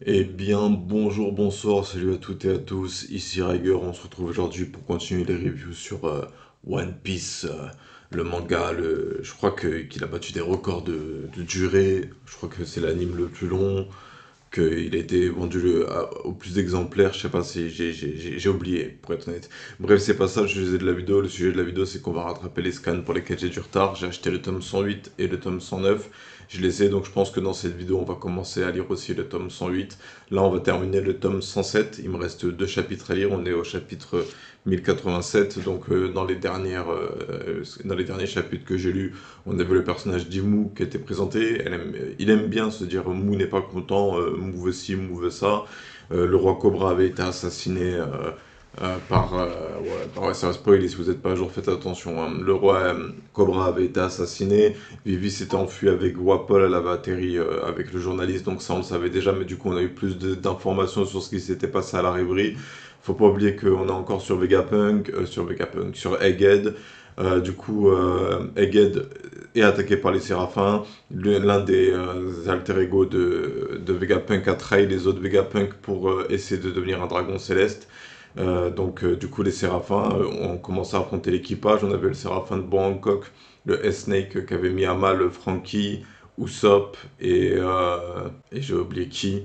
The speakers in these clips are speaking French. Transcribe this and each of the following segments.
Eh bien, bonjour, bonsoir, salut à toutes et à tous, ici Riger, on se retrouve aujourd'hui pour continuer les reviews sur One Piece, le manga, je crois qu'il a battu des records de durée, je crois que c'est l'anime le plus long, qu'il a été vendu au plus d'exemplaires, je sais pas si j'ai oublié, pour être honnête. Bref, c'est pas ça le sujet de la vidéo. Le sujet de la vidéo, c'est qu'on va rattraper les scans pour lesquels j'ai du retard. J'ai acheté le tome 108 et le tome 109. Je les ai, donc je pense que dans cette vidéo, on va commencer à lire aussi le tome 108. Là, on va terminer le tome 107. Il me reste deux chapitres à lire. On est au chapitre 1087. Donc, dans les derniers chapitres que j'ai lus, on avait le personnage d'Imu qui était présenté. Il aime bien se dire Mu n'est pas content, Mu veut ci, Mu veut ça. Le roi Cobra avait été assassiné ouais, ça va spoiler si vous n'êtes pas à jour, faites attention, hein. Le roi Cobra avait été assassiné, Vivi s'était enfuie avec Wapol, elle avait atterri avec le journaliste, donc ça on le savait déjà, mais du coup on a eu plus d'informations sur ce qui s'était passé à la rêverie. Faut pas oublier qu'on est encore sur Vegapunk, sur Egghead. Egghead est attaqué par les Séraphins. L'un des alter ego de Vegapunk a trahi les autres Vegapunk pour essayer de devenir un dragon céleste. Du coup, les Séraphins ont commencé à affronter l'équipage. On avait le Séraphin de Bangkok, le S-Snake qui avait mis à mal Frankie, Usopp et j'ai oublié qui.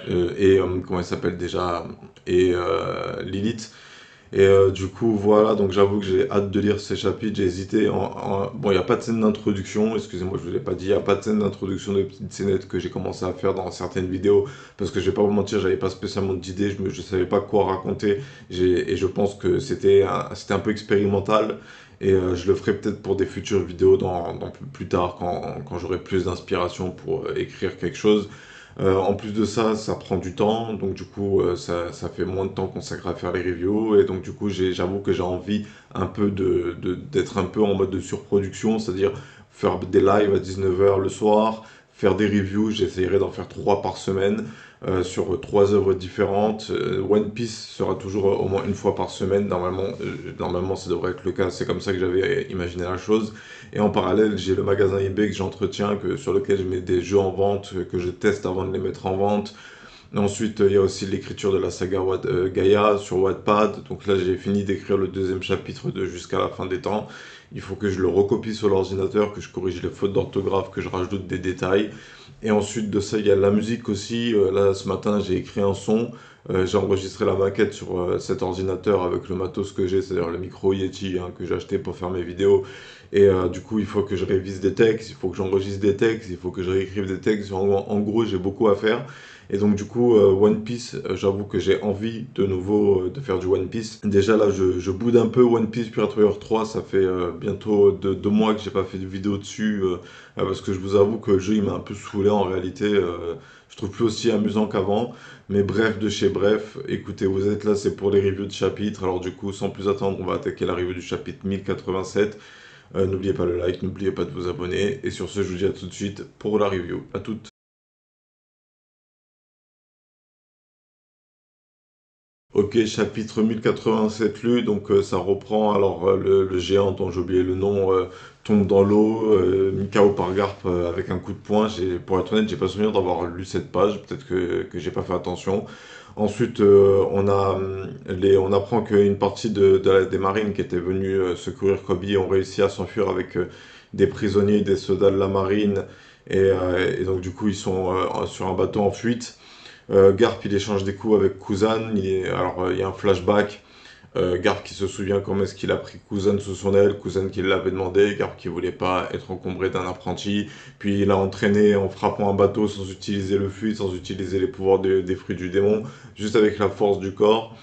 Comment il s'appelle déjà, Lilith. Du coup, voilà, donc j'avoue que j'ai hâte de lire ces chapitres. J'ai hésité. Bon, il n'y a pas de scène d'introduction, excusez-moi, je ne vous l'ai pas dit. Il n'y a pas de scène d'introduction de petites scénettes que j'ai commencé à faire dans certaines vidéos. Parce que je vais pas vous mentir, j'avais pas spécialement d'idée, je savais pas quoi raconter. Et je pense que c'était un peu expérimental. Je le ferai peut-être pour des futures vidéos plus tard, quand j'aurai plus d'inspiration pour écrire quelque chose. En plus de ça, ça prend du temps, donc du coup, ça fait moins de temps consacré à faire les reviews, et donc du coup, j'avoue que j'ai envie un peu d'être un peu en mode de surproduction, c'est-à-dire faire des lives à 19 h le soir, faire des reviews, j'essaierai d'en faire 3 par semaine, sur 3 œuvres différentes. One Piece sera toujours au moins une fois par semaine, normalement ça devrait être le cas, c'est comme ça que j'avais imaginé la chose. Et en parallèle, j'ai le magasin eBay que j'entretiens, sur lequel je mets des jeux en vente, que je teste avant de les mettre en vente. Ensuite, il y a aussi l'écriture de la saga Gaïa sur Wattpad. Donc là, j'ai fini d'écrire le deuxième chapitre de Jusqu'à la fin des temps. Il faut que je le recopie sur l'ordinateur, que je corrige les fautes d'orthographe, que je rajoute des détails. Et ensuite de ça, il y a la musique aussi. Là, ce matin, j'ai écrit un son. J'ai enregistré la maquette sur cet ordinateur avec le matos que j'ai, c'est-à-dire le micro Yeti, hein, que j'ai acheté pour faire mes vidéos. Du coup, il faut que je révise des textes, il faut que j'enregistre des textes, il faut que je réécrive des textes. En gros, j'ai beaucoup à faire. Et donc, du coup, One Piece, j'avoue que j'ai envie de nouveau de faire du One Piece. Déjà là, je boude un peu One Piece Pirate Warrior 3. Ça fait bientôt 2 mois que j'ai pas fait de vidéo dessus. Parce que je vous avoue que le jeu il m'a un peu saoulé en réalité. Je trouve plus aussi amusant qu'avant. Mais bref, de chez bref, écoutez, vous êtes là, c'est pour les reviews de chapitres. Alors, du coup, sans plus attendre, on va attaquer la review du chapitre 1087. N'oubliez pas le like, n'oubliez pas de vous abonner. Et sur ce, je vous dis à tout de suite pour la review. À toutes. Ok, chapitre 1087 lu, donc ça reprend. Alors le géant dont j'ai oublié le nom tombe dans l'eau, mis KO par Garp avec un coup de poing. Pour être honnête, j'ai pas souvenir d'avoir lu cette page, peut-être que j'ai pas fait attention. Ensuite, on apprend qu'une partie des marines qui étaient venus secourir Kobe ont réussi à s'enfuir avec des prisonniers, des soldats de la marine, et donc du coup ils sont sur un bateau en fuite. Garp, il échange des coups avec Kuzan. Il y a un flashback. Garp qui se souvient comment est-ce qu'il a pris Kuzan sous son aile. Kuzan qui l'avait demandé. Garp qui voulait pas être encombré d'un apprenti. Puis il a entraîné en frappant un bateau sans utiliser le fluide, sans utiliser les pouvoirs des fruits du démon, juste avec la force du corps.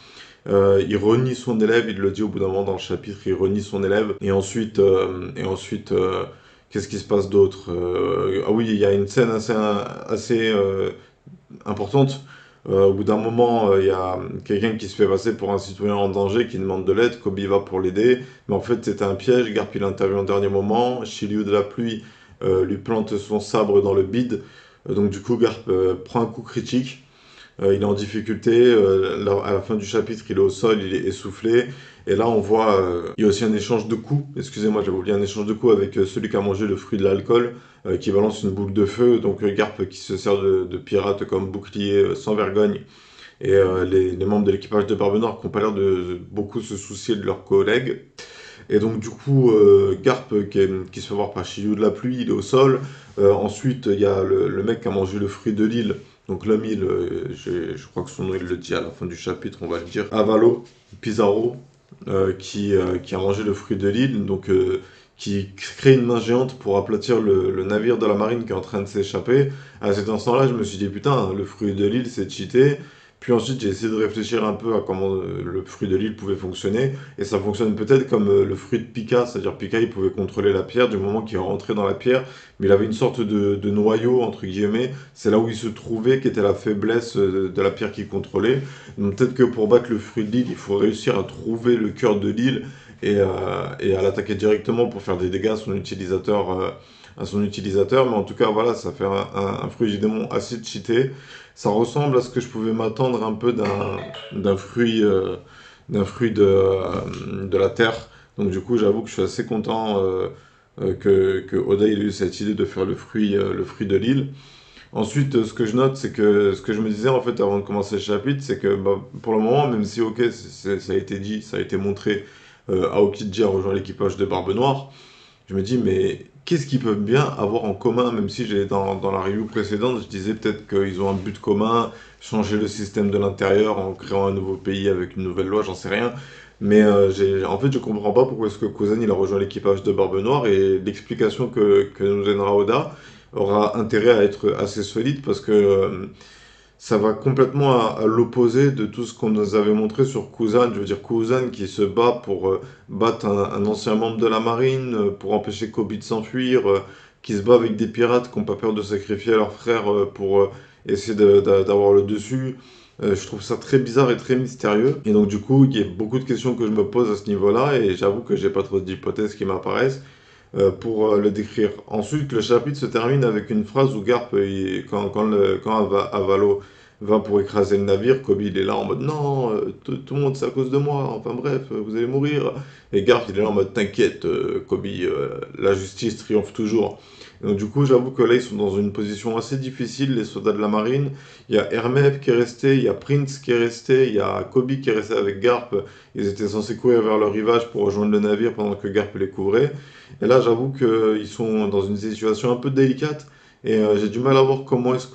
Il renie son élève. Il le dit au bout d'un moment dans le chapitre. Il renie son élève. Qu'est-ce qui se passe d'autre? Ah oui, il y a une scène assez importante. Au bout d'un moment, il y a quelqu'un qui se fait passer pour un citoyen en danger qui demande de l'aide. Kobe va pour l'aider, mais en fait c'était un piège. Garp il intervient au dernier moment. Shiryu de la pluie lui plante son sabre dans le bide. Donc du coup Garp prend un coup critique. il est en difficulté, à la fin du chapitre, il est au sol, il est essoufflé. Et là, on voit, il y a aussi un échange de coups, excusez-moi, j'avais oublié un échange de coups avec celui qui a mangé le fruit de l'alcool, qui balance une boule de feu. Donc Garp qui se sert de pirate comme bouclier sans vergogne. Et les membres de l'équipage de Barbe Noire qui n'ont pas l'air de beaucoup se soucier de leurs collègues. Et donc du coup, Garp qui se fait voir par Shiryu de la pluie, il est au sol. Ensuite, il y a le mec qui a mangé le fruit de l'île. Donc l'homme, je crois que son nom, il le dit à la fin du chapitre, on va le dire. Avalo, Pizarro, qui a mangé le fruit de l'île, donc qui crée une main géante pour aplatir le navire de la marine qui est en train de s'échapper. À cet instant-là, je me suis dit, putain, le fruit de l'île, c'est cheaté. Puis ensuite, j'ai essayé de réfléchir un peu à comment le fruit de l'île pouvait fonctionner. Et ça fonctionne peut-être comme le fruit de Pika, c'est-à-dire Pika, il pouvait contrôler la pierre du moment qu'il rentrait dans la pierre, mais il avait une sorte de noyau, entre guillemets, c'est là où il se trouvait, qui était la faiblesse de la pierre qu'il contrôlait. Donc peut-être que pour battre le fruit de l'île, il faut réussir à trouver le cœur de l'île et à l'attaquer directement pour faire des dégâts à son utilisateur. Mais en tout cas, voilà, ça fait un fruit du démon assez cheaté. Ça ressemble à ce que je pouvais m'attendre un peu d'un fruit, de la terre. Donc du coup, j'avoue que je suis assez content que Oda il ait eu cette idée de faire le fruit de l'île. Ensuite, ce que je note, c'est que ce que je me disais en fait avant de commencer le chapitre, c'est que bah, pour le moment, même si ok, ça a été dit, ça a été montré, Aokiji a rejoint l'équipage de Barbe Noire, je me dis mais qu'est-ce qu'ils peuvent bien avoir en commun, même si j'ai dans la review précédente, je disais peut-être qu'ils ont un but commun, changer le système de l'intérieur en créant un nouveau pays avec une nouvelle loi, j'en sais rien. Mais en fait, je comprends pas pourquoi est-ce que Kuzan il a rejoint l'équipage de Barbe Noire et l'explication que nous donnera Oda aura intérêt à être assez solide parce que ça va complètement à l'opposé de tout ce qu'on nous avait montré sur Kuzan. Je veux dire, Kuzan qui se bat pour battre un ancien membre de la marine, pour empêcher Kobe de s'enfuir, qui se bat avec des pirates qui n'ont pas peur de sacrifier leurs frères pour essayer d'avoir le dessus. Je trouve ça très bizarre et très mystérieux. Et donc, du coup, il y a beaucoup de questions que je me pose à ce niveau-là et j'avoue que j'ai pas trop d'hypothèses qui m'apparaissent pour le décrire. Ensuite, le chapitre se termine avec une phrase où Garp, quand Avalo va pour écraser le navire, Kobe il est là en mode non, tout le monde c'est à cause de moi, enfin bref, vous allez mourir. Et Garp il est là en mode t'inquiète, Kobe, la justice triomphe toujours. Et donc du coup, j'avoue que là ils sont dans une position assez difficile, les soldats de la marine. Il y a Hermep qui est resté, il y a Prince qui est resté, il y a Kobe qui est resté avec Garp. Ils étaient censés courir vers le rivage pour rejoindre le navire pendant que Garp les couvrait. Et là, j'avoue qu'ils sont dans une situation un peu délicate et j'ai du mal à voir comment est-ce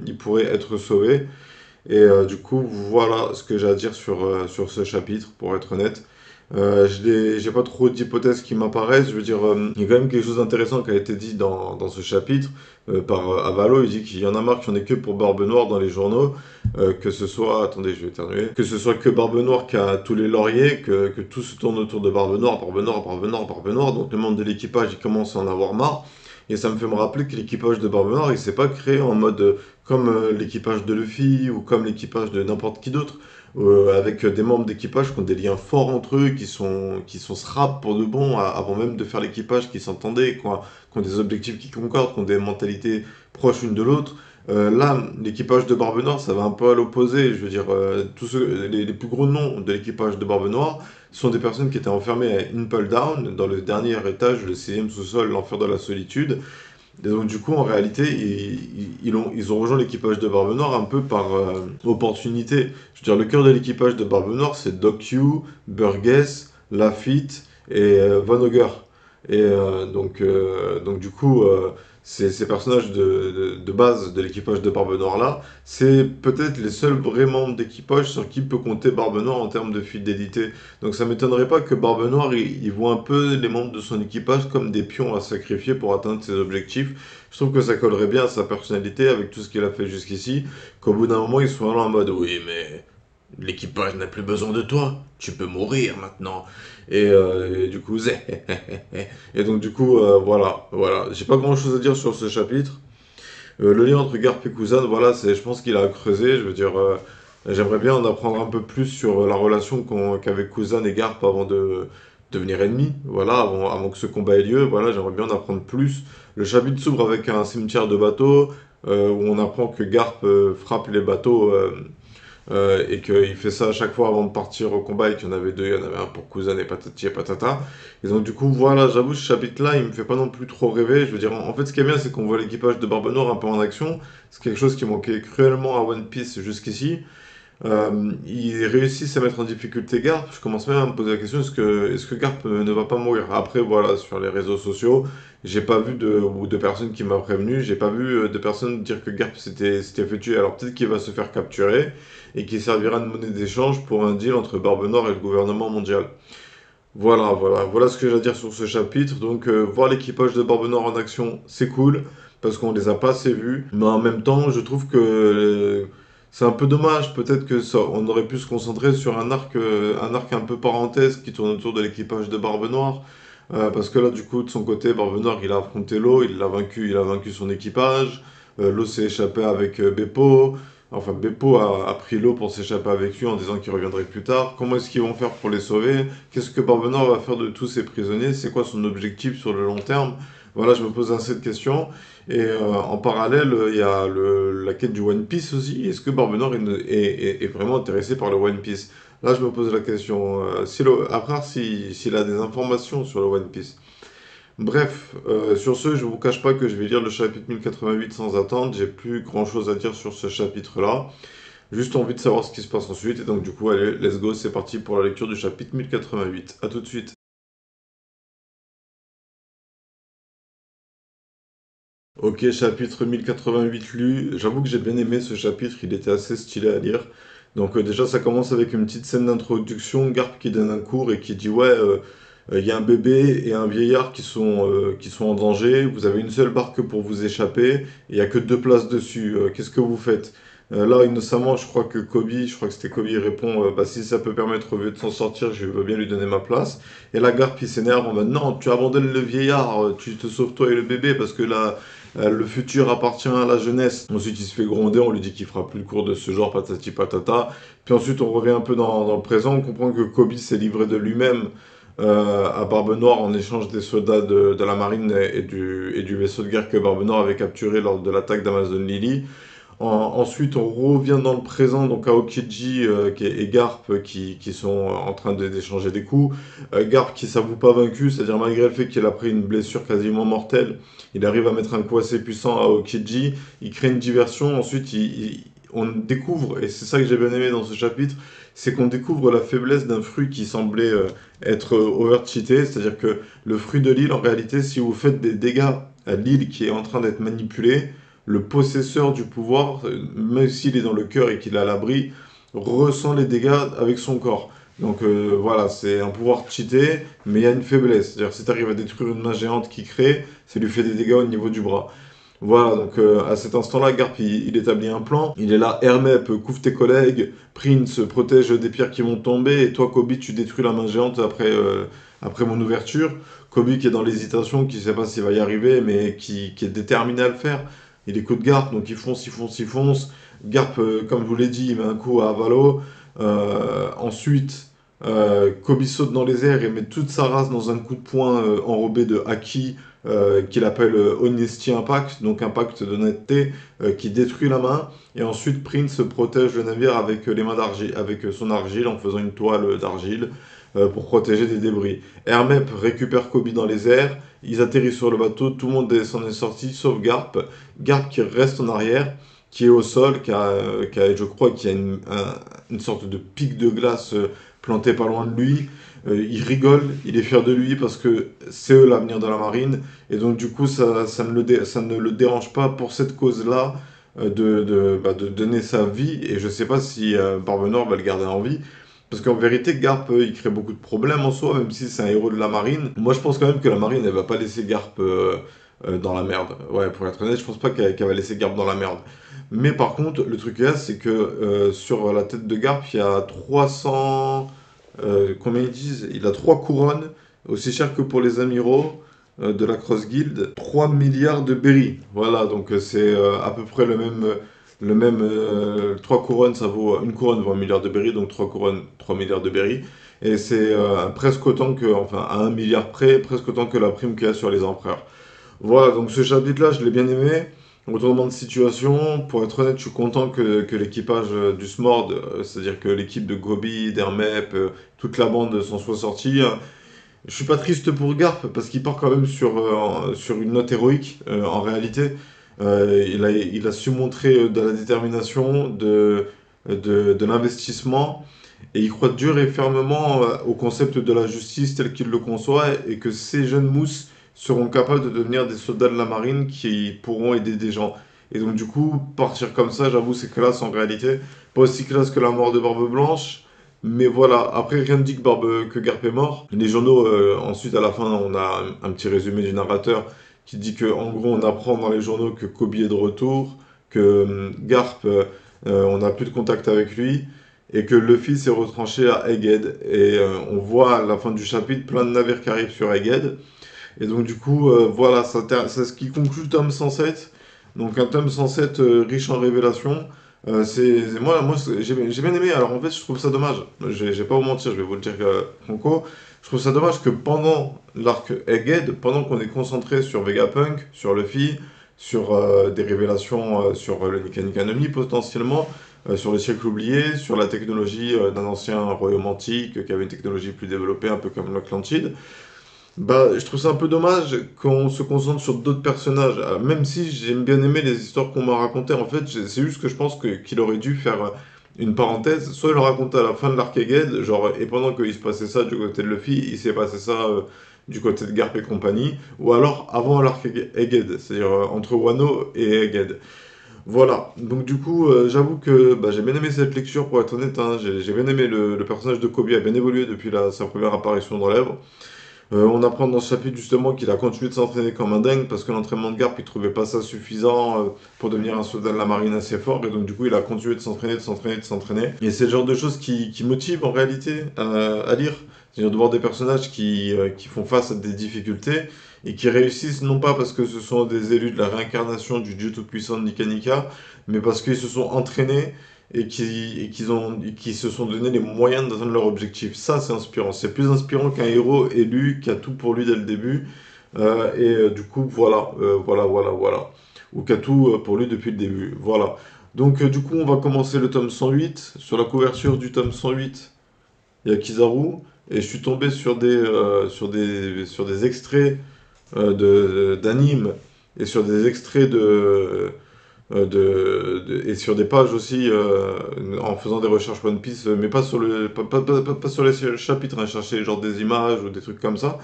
ils pourraient être sauvés. Et du coup, voilà ce que j'ai à dire sur ce chapitre, pour être honnête. J'ai pas trop d'hypothèses qui m'apparaissent. Je veux dire, il y a quand même quelque chose d'intéressant qui a été dit dans ce chapitre par Avalo. Il dit qu'il y en a marre qu'il n'y en ait que pour Barbe Noire dans les journaux. Que ce soit, attendez, je vais éternuer. Que ce soit que Barbe Noire qui a tous les lauriers, que tout se tourne autour de Barbe Noire, Barbe Noire, Barbe Noire, Barbe Noire. Donc le membre de l'équipage, il commence à en avoir marre. Et ça me fait me rappeler que l'équipage de Barbe Noire, il s'est pas créé en mode comme l'équipage de Luffy ou comme l'équipage de n'importe qui d'autre avec des membres d'équipage qui ont des liens forts entre eux, qui sont scrap pour de bon, avant même de faire l'équipage, qui s'entendaient, qui ont des objectifs qui concordent, qui ont des mentalités proches l'une de l'autre. Là, l'équipage de Barbe Noire, ça va un peu à l'opposé. Je veux dire, les plus gros noms de l'équipage de Barbe Noire sont des personnes qui étaient enfermées à Impel Down, dans le dernier étage, le 6e sous-sol, l'enfer de la solitude. Et donc du coup, en réalité, ils ont rejoint l'équipage de Barbe Noire un peu par opportunité. Je veux dire, le cœur de l'équipage de Barbe Noire, c'est Doc Yu, Burgess, Lafitte et Von Ogre. Et donc du coup, ces personnages de base de l'équipage de Barbe Noire là, c'est peut-être les seuls vrais membres d'équipage sur qui peut compter Barbe Noire en termes de fidélité. Donc ça m'étonnerait pas que Barbe Noire, il voit un peu les membres de son équipage comme des pions à sacrifier pour atteindre ses objectifs. Je trouve que ça collerait bien à sa personnalité avec tout ce qu'il a fait jusqu'ici, qu'au bout d'un moment, ils soient là en mode oui, mais l'équipage n'a plus besoin de toi, tu peux mourir maintenant. Et du coup, et donc du coup, voilà. J'ai pas grand-chose à dire sur ce chapitre. Le lien entre Garp et Kuzan, voilà, je pense qu'il a creusé. Je veux dire, j'aimerais bien en apprendre un peu plus sur la relation qu'avaient Kuzan et Garp avant de devenir ennemis. Voilà, avant que ce combat ait lieu. Voilà, j'aimerais bien en apprendre plus. Le chapitre s'ouvre avec un cimetière de bateaux. où on apprend que Garp frappe les bateaux et qu'il fait ça à chaque fois avant de partir au combat et qu'il y en avait deux, il y en avait un pour Kuzan et patati et patata. Et donc du coup, voilà, j'avoue, ce chapitre-là, il me fait pas non plus trop rêver. Je veux dire, en fait, ce qui est bien, c'est qu'on voit l'équipage de Barbe Noire un peu en action. C'est quelque chose qui manquait cruellement à One Piece jusqu'ici. Ils réussissent à mettre en difficulté Garp. Je commence même à me poser la question, est-ce que Garp ne va pas mourir? Après, voilà, sur les réseaux sociaux, j'ai pas vu ou de personnes qui m'a prévenu, j'ai pas vu de personnes dire que Garp s'était fait tuer. Alors peut-être qu'il va se faire capturer et qu'il servira de monnaie d'échange pour un deal entre Barbe Noire et le gouvernement mondial. Voilà ce que j'ai à dire sur ce chapitre. Donc, voir l'équipage de Barbe Noire en action, c'est cool, parce qu'on les a pas assez vus. Mais en même temps, je trouve que c'est un peu dommage. Peut-être que on aurait pu se concentrer sur un arc un peu parenthèse qui tourne autour de l'équipage de Barbe Noire. Parce que là, du coup, de son côté, Barbe Noire, il a affronté l'eau, il a vaincu son équipage. L'eau s'est échappée avec Beppo. Enfin, Beppo a pris l'eau pour s'échapper avec lui en disant qu'il reviendrait plus tard. Comment est-ce qu'ils vont faire pour les sauver? Qu'est-ce que Barbe Noire va faire de tous ces prisonniers? C'est quoi son objectif sur le long terme? Voilà, je me pose assez de questions. Et en parallèle, il y a la quête du One Piece aussi. Est-ce que Barbe Noire est vraiment intéressé par le One Piece? Là, je me pose la question. À part s'il a des informations sur le One Piece. Bref, sur ce, je ne vous cache pas que je vais lire le chapitre 1088 sans attendre. J'ai plus grand-chose à dire sur ce chapitre-là. Juste envie de savoir ce qui se passe ensuite. Et donc, du coup, allez, let's go, c'est parti pour la lecture du chapitre 1088. À tout de suite. Ok, chapitre 1088 lu. J'avoue que j'ai bien aimé ce chapitre, il était assez stylé à lire. Donc déjà ça commence avec une petite scène d'introduction, Garp qui donne un cours et qui dit ouais, il y a un bébé et un vieillard qui sont en danger, vous avez une seule barque pour vous échapper, et il n'y a que deux places dessus, qu'est-ce que vous faites? Là innocemment je crois que c'était Kobe, il répond bah si ça peut permettre au vieux de s'en sortir, je veux bien lui donner ma place. Et là Garp il s'énerve en mode non, tu abandonnes le vieillard, tu te sauves toi et le bébé parce que là le futur appartient à la jeunesse. Ensuite, il se fait gronder, on lui dit qu'il fera plus le cours de ce genre, patati patata. Puis ensuite, on revient un peu dans le présent, on comprend que Kobe s'est livré de lui-même à Barbe Noire en échange des soldats de la marine et du vaisseau de guerre que Barbe Noire avait capturé lors de l'attaque d'Amazon Lily. Ensuite, on revient dans le présent, donc à Okiji et Garp qui sont en train d'échanger des coups. Garp qui s'avoue pas vaincu, c'est-à-dire malgré le fait qu'il a pris une blessure quasiment mortelle, il arrive à mettre un coup assez puissant à Okiji, il crée une diversion, ensuite on découvre, et c'est ça que j'ai bien aimé dans ce chapitre, c'est qu'on découvre la faiblesse d'un fruit qui semblait être over-cheaté, c'est-à-dire que le fruit de l'île, en réalité, si vous faites des dégâts à l'île qui est en train d'être manipulée, le possesseur du pouvoir, même s'il est dans le cœur et qu'il est à l'abri, ressent les dégâts avec son corps. Donc voilà, c'est un pouvoir cheaté, mais il y a une faiblesse. C'est-à-dire si tu arrives à détruire une main géante qui crée, ça lui fait des dégâts au niveau du bras. Voilà, donc à cet instant-là, Garp il établit un plan. Il est là, Hermep couvre tes collègues, Prince protège des pierres qui vont tomber, et toi, Kobe, tu détruis la main géante après mon ouverture. Kobe qui est dans l'hésitation, qui ne sait pas s'il va y arriver, mais qui est déterminé à le faire. Il écoute Garp, donc il fonce. Garp, comme je vous l'ai dit, il met un coup à Avalo. Ensuite, Kobe saute dans les airs et met toute sa race dans un coup de poing enrobé de haki qu'il appelle Honesty Impact, donc impact d'honnêteté, qui détruit la main. Et ensuite, Prince protège le navire avec les mains d'argile, avec son argile, en faisant une toile d'argile pour protéger des débris. Hermep récupère Kobe dans les airs, ils atterrissent sur le bateau, tout le monde s'en est sorti, sauf Garp. Garp qui reste en arrière, qui est au sol, je crois qu'il y a une sorte de pic de glace planté pas loin de lui. Il rigole, il est fier de lui parce que c'est eux l'avenir de la marine. Et donc du coup, ça ne le dérange pas pour cette cause-là de donner sa vie. Et je sais pas si Barbe Noire va le garder en vie. Parce qu'en vérité, Garp, il crée beaucoup de problèmes en soi, même si c'est un héros de la marine. Moi, je pense quand même que la marine, elle va pas laisser Garp dans la merde. Ouais, pour être honnête, je pense pas qu'elle va laisser Garp dans la merde. Mais par contre, le truc là, c'est que sur la tête de Garp, il y a 300... combien ils disent? Il a 3 couronnes, aussi cher que pour les amiraux de la Cross Guild. 3 milliards de berries. Voilà, donc c'est à peu près le même 3 couronnes, ça vaut... Une couronne vaut 1 milliard de berries, donc 3 couronnes, 3 milliards de berries. Et c'est presque autant que... Enfin, à 1 milliard près, presque autant que la prime qu'il y a sur les empereurs. Voilà, donc ce chapitre-là, je l'ai bien aimé. Retournement de situation, pour être honnête, je suis content que l'équipage du SMORD, c'est-à-dire que l'équipe de Gobi, d'Hermep, toute la bande s'en soit sortie. Je suis pas triste pour Garp parce qu'il part quand même sur une note héroïque en réalité. Il a su montrer de la détermination, de l'investissement et il croit dur et fermement au concept de la justice tel qu'il le conçoit et que ces jeunes mousses seront capables de devenir des soldats de la marine qui pourront aider des gens. Et donc du coup, partir comme ça, j'avoue, c'est classe en réalité. Pas aussi classe que la mort de Barbe Blanche, mais voilà, après rien ne dit que Garp est mort. Les journaux, ensuite à la fin, on a un petit résumé du narrateur qui dit que en gros on apprend dans les journaux que Kobe est de retour, que Garp, on n'a plus de contact avec lui, et que Luffy s'est retranché à Egghead. Et on voit à la fin du chapitre plein de navires qui arrivent sur Egghead. Et donc du coup, voilà, c'est ce qui conclut le tome 107. Donc un tome 107 riche en révélations. J'ai bien aimé. Alors en fait, je trouve ça dommage. J'ai pas à vous mentir, je vais vous le dire, Franco. Je trouve ça dommage que pendant l'arc Egghead, pendant qu'on est concentré sur Vegapunk, sur Luffy, sur des révélations sur le Nika Nika no Mi potentiellement, sur le siècle oublié, sur la technologie d'un ancien royaume antique qui avait une technologie plus développée, un peu comme l'Atlantide. Bah, je trouve ça un peu dommage qu'on se concentre sur d'autres personnages. Même si j'aime bien aimé les histoires qu'on m'a racontées, en fait, c'est juste que je pense qu'il aurait dû faire une parenthèse. Soit il le racontait à la fin de l'arc Egghead, genre, et pendant qu'il se passait ça du côté de Luffy, il s'est passé ça du côté de Garp et compagnie. Ou alors avant l'arc Egghead, c'est-à-dire entre Wano et Egghead. Voilà, donc du coup, j'avoue que bah, j'ai bien aimé cette lecture, pour être honnête, hein. J'ai bien aimé le personnage de Kobe a bien évolué depuis sa première apparition dans l'œuvre. On apprend dans ce chapitre justement qu'il a continué de s'entraîner comme un dingue parce que l'entraînement de Garp, il trouvait pas ça suffisant pour devenir un soldat de la marine assez fort. Et donc du coup, il a continué de s'entraîner, de s'entraîner, de s'entraîner. Et c'est le genre de choses qui motive en réalité à lire. C'est-à-dire de voir des personnages qui font face à des difficultés et qui réussissent non pas parce que ce sont des élus de la réincarnation du dieu tout-puissant de Nika Nika, mais parce qu'ils se sont entraînés et qui se sont donné les moyens d'atteindre leur objectif. Ça, c'est inspirant. C'est plus inspirant qu'un héros élu qui a tout pour lui dès le début. Du coup, voilà. Ou qui a tout pour lui depuis le début. Voilà. Donc, du coup, on va commencer le tome 108. Sur la couverture du tome 108, il y a Kizaru. Et je suis tombé sur des extraits d'animes et sur des extraits et sur des pages aussi en faisant des recherches One Piece, mais pas sur pas sur les chapitres, hein, chercher genre des images ou des trucs comme ça.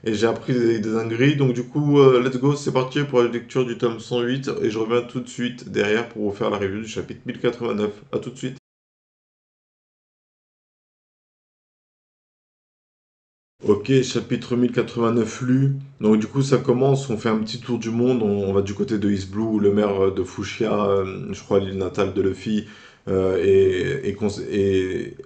Et j'ai appris des dingueries, donc du coup, let's go, c'est parti pour la lecture du tome 108 et je reviens tout de suite derrière pour vous faire la review du chapitre 1089. À tout de suite. Ok, chapitre 1089 lu. Donc du coup ça commence, on fait un petit tour du monde, on va du côté de East Blue, le maire de Fushia, je crois l'île natale de Luffy, et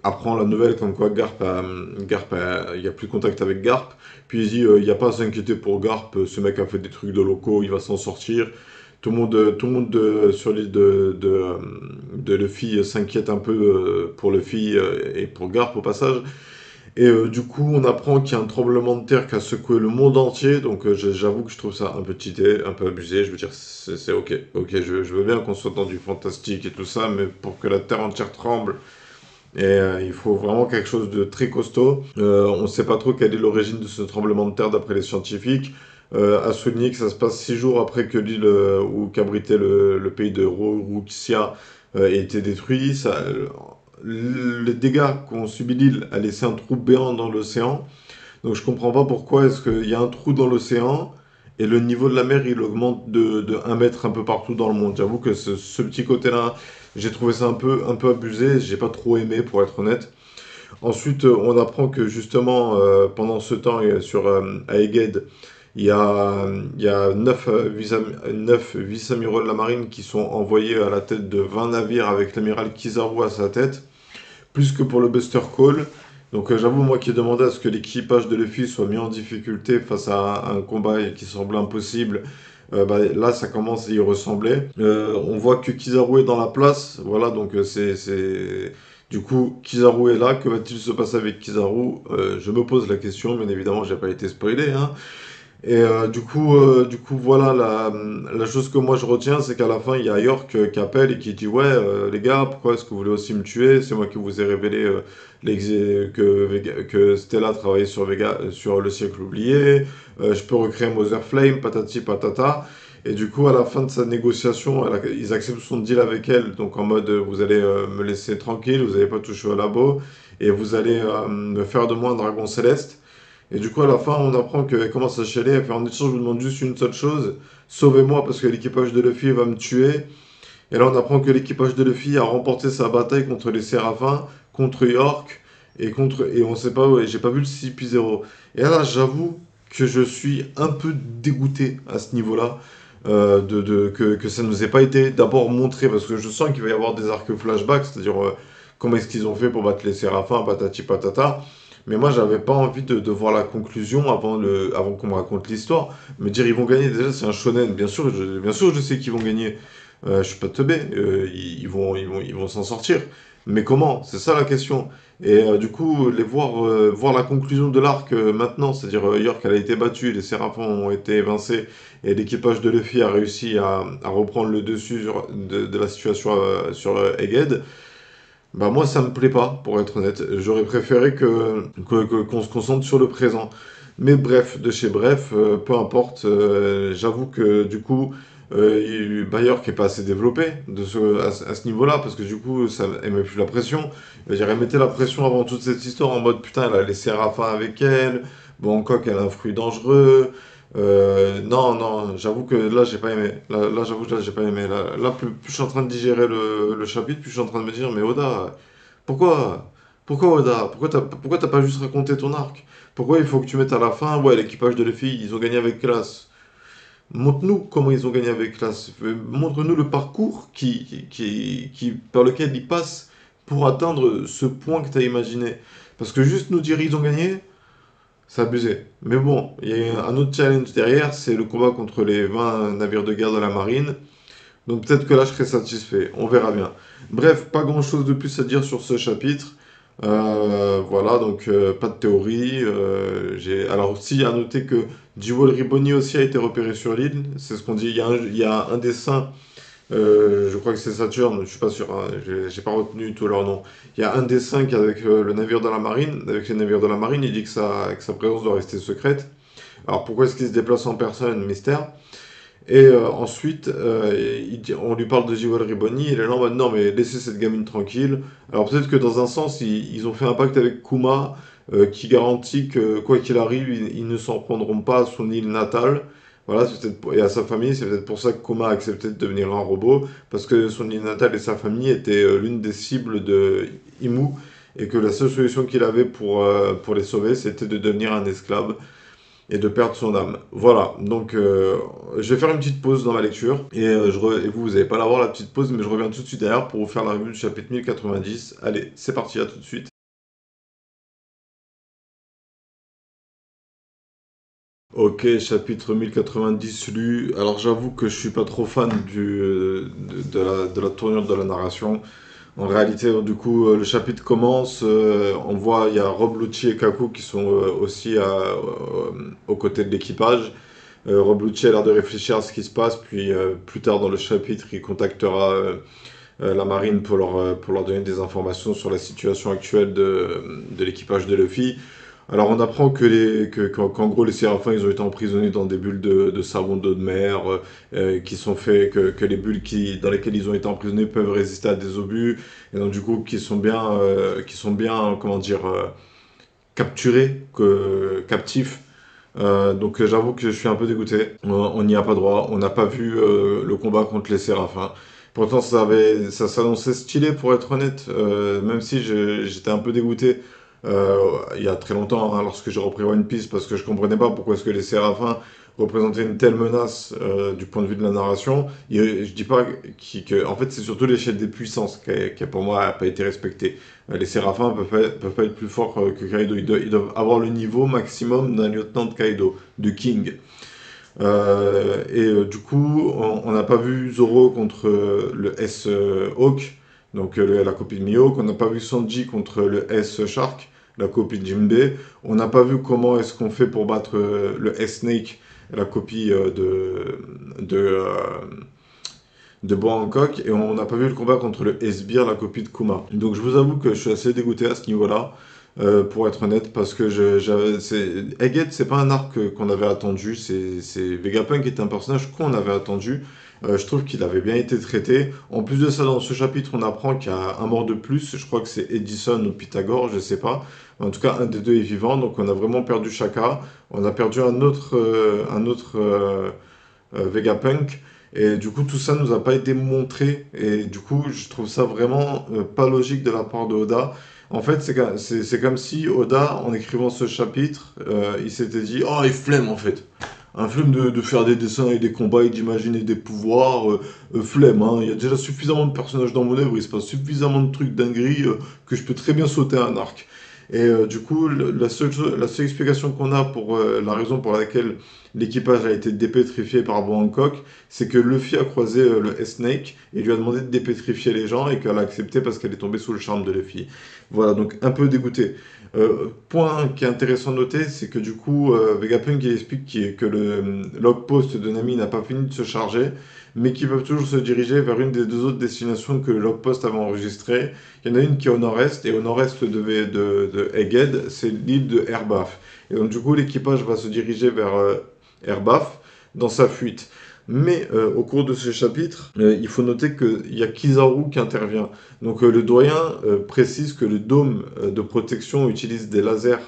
apprend la nouvelle comme quoi il n'y a plus de contact avec Garp. Puis il dit, il n'y a pas à s'inquiéter pour Garp, ce mec a fait des trucs de locaux, il va s'en sortir. Tout le monde sur l'île de Luffy s'inquiète un peu pour Luffy et pour Garp au passage. Et du coup, on apprend qu'il y a un tremblement de terre qui a secoué le monde entier. Donc, j'avoue que je trouve ça un peu cheaté, un peu abusé. Je veux dire, c'est ok. Ok, je veux bien qu'on soit dans du fantastique et tout ça, mais pour que la terre entière tremble, il faut vraiment quelque chose de très costaud. On ne sait pas trop quelle est l'origine de ce tremblement de terre d'après les scientifiques. À souligner que ça se passe 6 jours après que l'île où qu'abritait le pays de Ruxia ait été détruit. Les dégâts qu'ont subi l'île a laissé un trou béant dans l'océan. Donc je comprends pas pourquoi est-ce qu'il y a un trou dans l'océan et le niveau de la mer il augmente de 1 mètre un peu partout dans le monde. J'avoue que ce petit côté-là, j'ai trouvé ça un peu abusé, j'ai pas trop aimé pour être honnête. Ensuite, on apprend que justement, pendant ce temps, à Egghead, il y a 9 vice-amiraux de la marine qui sont envoyés à la tête de 20 navires avec l'amiral Kizaru à sa tête plus que pour le Buster Call. Donc j'avoue, moi qui ai demandé à ce que l'équipage de Luffy soit mis en difficulté face à un combat qui semble impossible, bah, là ça commence à y ressembler. On voit que Kizaru est dans la place, voilà, donc Du coup, Kizaru est là, que va-t-il se passer avec Kizaru? Je me pose la question, bien évidemment, j'ai pas été spoilé, hein. Et du coup, voilà, la chose que moi je retiens, c'est qu'à la fin, il y a York qui appelle et qui dit, ouais, les gars, pourquoi est-ce que vous voulez aussi me tuer? C'est moi qui vous ai révélé que Stella travaillait sur sur le siècle oublié. Je peux recréer Mother Flame, patati patata. Et du coup, à la fin de sa négociation, ils acceptent son deal avec elle. Donc en mode, vous allez me laisser tranquille, vous n'allez pas toucher au labo, et vous allez me faire de moi un dragon céleste. Et du coup, à la fin, on apprend qu'elle commence à chialer. Elle fait en échange, je vous demande juste une seule chose, sauvez-moi parce que l'équipage de Luffy va me tuer. Et là, on apprend que l'équipage de Luffy a remporté sa bataille contre les Séraphins, contre York, et on sait pas, ouais, j'ai pas vu le 6.0. Et là, j'avoue que je suis un peu dégoûté à ce niveau-là, que ça ne nous ait pas été d'abord montré, parce que je sens qu'il va y avoir des arcs flashbacks, c'est-à-dire comment est-ce qu'ils ont fait pour battre les Séraphins, patati patata. Mais moi, j'avais pas envie de voir la conclusion avant qu'on me raconte l'histoire. Me dire ils vont gagner, déjà c'est un shonen, bien sûr je sais qu'ils vont gagner. Je suis pas teubé, ils vont s'en sortir. Mais comment? C'est ça la question. Et du coup, voir la conclusion de l'arc maintenant, c'est-à-dire York elle a été battue, les Séraphins ont été évincés, et l'équipage de Luffy a réussi à reprendre le dessus de la situation sur Egghead, bah moi ça me plaît pas, pour être honnête. J'aurais préféré qu'on se concentre sur le présent. Mais bref, de chez bref, peu importe. J'avoue que du coup, Bayer qui est pas assez développé à ce niveau-là, parce que du coup, elle met plus la pression. Je veux dire, elle mettait la pression avant toute cette histoire en mode putain, elle a laissé Rafa avec elle. Bangkok, elle a un fruit dangereux. Non, non, j'avoue que là, j'ai pas aimé. J'avoue que là, j'ai pas aimé. Plus je suis en train de digérer le chapitre, plus je suis en train de me dire, mais Oda, pourquoi? Pourquoi Oda? Pourquoi t'as pas juste raconté ton arc? Pourquoi il faut que tu mettes à la fin, ouais, l'équipage de Luffy, ils ont gagné avec classe. Montre-nous comment ils ont gagné avec classe. Montre-nous le parcours par lequel ils passent pour atteindre ce point que tu as imaginé. Parce que juste nous dire ils ont gagné, c'est abusé. Mais bon, il y a un autre challenge derrière, c'est le combat contre les 20 navires de guerre de la marine. Donc peut-être que là, je serai satisfait. On verra bien. Bref, pas grand-chose de plus à dire sur ce chapitre. Voilà, donc pas de théorie. Alors aussi, à noter que Jewel Riboni aussi a été repéré sur l'île. C'est ce qu'on dit. Il y a un dessin, je crois que c'est Saturne, je suis pas sûr, hein, j'ai pas retenu tous leurs noms. Il y a un dessin qui est avec le navire de la marine. Avec les navires de la marine, il dit que que sa présence doit rester secrète. Alors pourquoi est-ce qu'il se déplace en personne? Mystère. Et ensuite, on lui parle de Jewel Riboni, il est là en mode non, mais laissez cette gamine tranquille. Alors peut-être que dans un sens, ils ont fait un pacte avec Kuma qui garantit que quoi qu'il arrive, ils ne s'en prendront pas à son île natale. Voilà, et à sa famille, c'est peut-être pour ça que Kuma a accepté de devenir un robot, parce que son île natale et sa famille étaient l'une des cibles de Imu, et que la seule solution qu'il avait pour les sauver, c'était de devenir un esclave et de perdre son âme. Voilà, donc je vais faire une petite pause dans ma lecture et, et vous n'allez pas l'avoir la petite pause, mais je reviens tout de suite derrière pour vous faire la revue du chapitre 1090. Allez, c'est parti, à tout de suite. Ok, chapitre 1090 lu. Alors j'avoue que je suis pas trop fan de la tournure de la narration. En réalité, le chapitre commence, on voit, il y a Rob Lucci et Kaku qui sont aussi aux côtés de l'équipage. Rob Lucci a l'air de réfléchir à ce qui se passe, puis plus tard dans le chapitre, il contactera la marine pour leur donner des informations sur la situation actuelle de l'équipage de Luffy. Alors on apprend qu'en gros les Séraphins ils ont été emprisonnés dans des bulles de savon d'eau de mer qui sont faits que les bulles dans lesquelles ils ont été emprisonnés peuvent résister à des obus et donc du coup qui sont bien comment dire capturés, captifs. J'avoue que je suis un peu dégoûté. On n'y a pas droit. On n'a pas vu le combat contre les Séraphins. Pourtant, ça s'annonçait stylé pour être honnête, même si j'étais un peu dégoûté il y a très longtemps, hein, lorsque j'ai repris One Piece, parce que je comprenais pas pourquoi est-ce que les Séraphins représentaient une telle menace du point de vue de la narration. Je dis pas en fait, c'est surtout l'échelle des puissances qui pour moi n'a pas été respectée. Les Séraphins peuvent pas être plus forts que Kaido. Ils doivent avoir le niveau maximum d'un lieutenant de Kaido, de King. Du coup, on n'a pas vu Zoro contre le S Hawk, donc la copie de Mihawk. On n'a pas vu Sanji contre le S Shark, la copie de Jinbei. On n'a pas vu comment est-ce qu'on fait pour battre le S Snake, la copie de, euh, de Bois Hancock, et on n'a pas vu le combat contre le Sbire, la copie de Kuma. Donc je vous avoue que je suis assez dégoûté à ce niveau-là, pour être honnête, parce que Egghead, c'est pas un arc qu'on avait attendu, Vegapunk est un personnage qu'on avait attendu. Je trouve qu'il avait bien été traité. En plus de ça, dans ce chapitre, on apprend qu'il y a un mort de plus. Je crois que c'est Edison ou Pythagore, je sais pas. En tout cas, un des deux est vivant. Donc on a vraiment perdu Shaka. On a perdu un autre Vegapunk. Et du coup, tout ça nous a pas été montré. Et du coup, je trouve ça vraiment pas logique de la part de Oda. En fait, c'est comme si Oda, en écrivant ce chapitre, il s'était dit: oh, il flemme en fait. Un flemme de faire des dessins et des combats et d'imaginer des pouvoirs. Flemme, hein. Il y a déjà suffisamment de personnages dans mon œuvre, il se passe suffisamment de trucs dingueries que je peux très bien sauter un arc. Et du coup, la seule explication qu'on a pour la raison pour laquelle l'équipage a été dépétrifié par Bois Hancock, c'est que Luffy a croisé le S-Snake et lui a demandé de dépétrifier les gens et qu'elle a accepté parce qu'elle est tombée sous le charme de Luffy. Voilà, donc un peu dégoûté. Point qui est intéressant à noter, c'est que du coup, Vegapunk il explique que le log post de Nami n'a pas fini de se charger, mais qu'ils peuvent toujours se diriger vers une des deux autres destinations que le log post avait enregistrées. Il y en a une qui est au nord-est, et au nord-est de Egghead, c'est l'île de Erbaf. Et donc du coup, l'équipage va se diriger vers Erbaf dans sa fuite. Mais au cours de ce chapitre, il faut noter qu'il y a Kizaru qui intervient. Donc le doyen précise que le dôme de protection utilise des lasers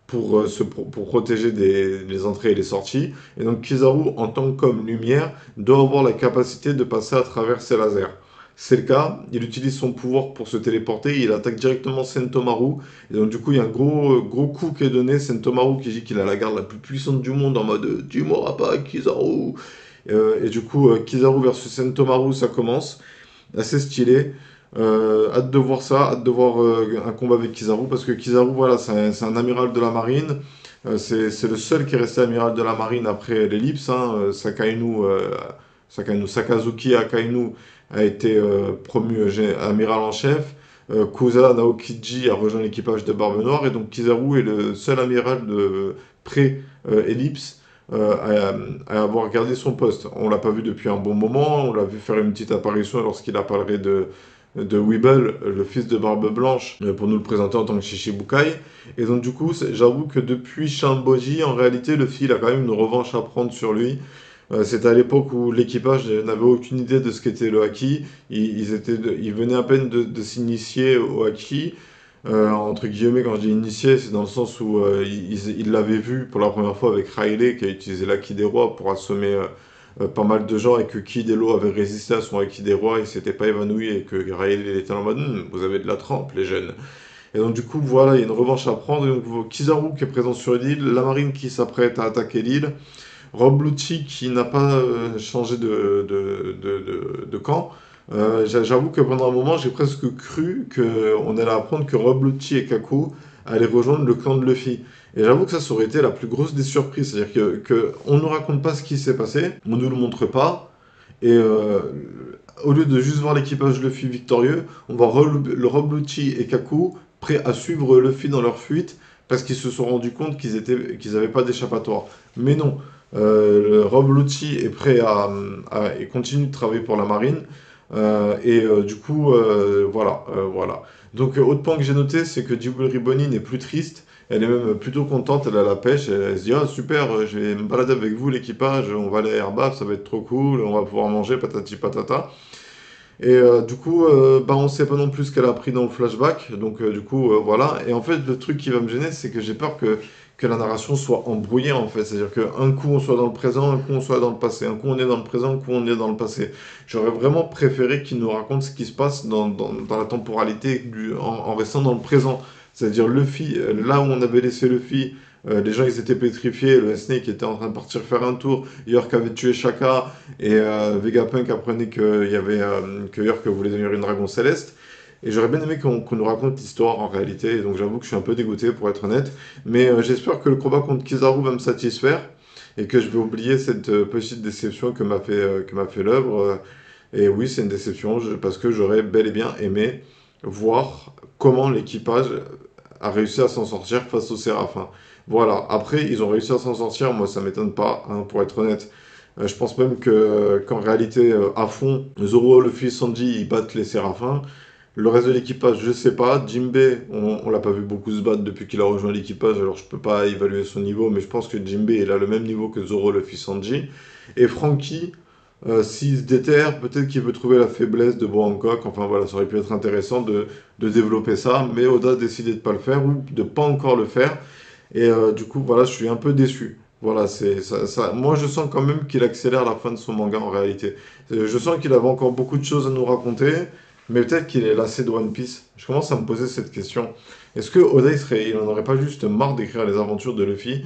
pour protéger les entrées et les sorties. Et donc Kizaru, en tant qu'homme lumière, doit avoir la capacité de passer à travers ces lasers. C'est le cas, il utilise son pouvoir pour se téléporter, il attaque directement Sentomaru, et donc du coup il y a un gros coup qui est donné, Sentomaru qui dit qu'il a la garde la plus puissante du monde en mode tu m'auras pas Kizaru. Et du coup Kizaru versus Sentomaru ça commence, assez stylé. Hâte de voir ça, hâte de voir un combat avec Kizaru, parce que Kizaru, voilà, c'est un amiral de la marine. C'est le seul qui est resté amiral de la marine après l'ellipse, hein. Sakazuki Akainu a été promu amiral en chef. Kusa Naokiji a rejoint l'équipage de Barbe Noire, et donc Kizaru est le seul amiral de pré-ellipse à avoir gardé son poste. On l'a pas vu depuis un bon moment, on l'a vu faire une petite apparition lorsqu'il apparaît de Weeble, le fils de Barbe Blanche, pour nous le présenter en tant que Shishibukai. Et donc du coup, j'avoue que depuis Shamboji, en réalité, le fils a quand même une revanche à prendre sur lui. C'était à l'époque où l'équipage n'avait aucune idée de ce qu'était le haki. Ils venaient à peine de s'initier au haki. Entre guillemets, quand je dis initié, c'est dans le sens où ils l'avaient vu pour la première fois avec Riley, qui a utilisé l'Haki des rois pour assommer pas mal de gens, et que Kid Elo avait résisté à son Haki des rois, il s'était pas évanoui, et que Riley était en mode vous avez de la trempe, les jeunes. Et donc, du coup, voilà, il y a une revanche à prendre. Et donc, Kizaru qui est présent sur l'île, la marine qui s'apprête à attaquer l'île, Rob Lucci qui n'a pas changé de camp. J'avoue que pendant un moment, j'ai presque cru qu'on allait apprendre que Rob Lucci et Kaku allaient rejoindre le clan de Luffy. Et j'avoue que ça aurait été la plus grosse des surprises. C'est-à-dire on ne nous raconte pas ce qui s'est passé, on ne nous le montre pas. Et au lieu de juste voir l'équipage Luffy victorieux, on voit le Rob Lucci et Kaku prêts à suivre Luffy dans leur fuite parce qu'ils se sont rendus compte qu'ils n'avaient pas d'échappatoire. Mais non, Rob Lucci est prêt et continue de travailler pour la marine. Du coup, voilà. Donc, autre point que j'ai noté, c'est que Jibul Riboni n'est plus triste. Elle est même plutôt contente, elle a la pêche. Elle se dit: ah, super, je vais me balader avec vous, l'équipage. On va aller à Airbaf, ça va être trop cool. On va pouvoir manger, patati patata. Et du coup, bah, on sait pas non plus ce qu'elle a appris dans le flashback. Donc, du coup, voilà. Et en fait, le truc qui va me gêner, c'est que j'ai peur que la narration soit embrouillée, en fait. C'est-à-dire qu'un coup, on soit dans le présent, un coup, on soit dans le passé. Un coup, on est dans le présent, un coup, on est dans le passé. J'aurais vraiment préféré qu'il nous raconte ce qui se passe dans la temporalité en restant dans le présent. C'est-à-dire, Luffy, là où on avait laissé Luffy, les gens ils étaient pétrifiés, le Snake était en train de partir faire un tour, York avait tué Shaka, et Vegapunk apprenait que York voulait devenir une dragon céleste. Et j'aurais bien aimé qu'on nous raconte l'histoire en réalité, et donc j'avoue que je suis un peu dégoûté pour être honnête. Mais j'espère que le combat contre Kizaru va me satisfaire, et que je vais oublier cette petite déception que m'a fait l'œuvre. Et oui, c'est une déception, parce que j'aurais bel et bien aimé voir comment l'équipage a réussi à s'en sortir face aux Séraphins. Voilà, après, ils ont réussi à s'en sortir, moi ça m'étonne pas, hein, pour être honnête. Je pense même qu'en réalité, à fond, Zoro, Luffy, Sanji, ils battent les Séraphins. Le reste de l'équipage, je sais pas. Jinbei, on l'a pas vu beaucoup se battre depuis qu'il a rejoint l'équipage, alors je peux pas évaluer son niveau, mais je pense que Jinbei, il a le même niveau que Zoro, Luffy, Sanji. Et Franky, s'il se déterre, peut-être qu'il veut trouver la faiblesse de Bois Hancock. Enfin voilà, ça aurait pu être intéressant de développer ça, mais Oda a décidé de pas le faire ou de pas encore le faire. Et du coup, voilà, je suis un peu déçu. Voilà, c'est ça. Moi, je sens quand même qu'il accélère la fin de son manga en réalité. Je sens qu'il avait encore beaucoup de choses à nous raconter, mais peut-être qu'il est lassé de One Piece. Je commence à me poser cette question. Est-ce que Oda, il en aurait pas juste marre d'écrire les aventures de Luffy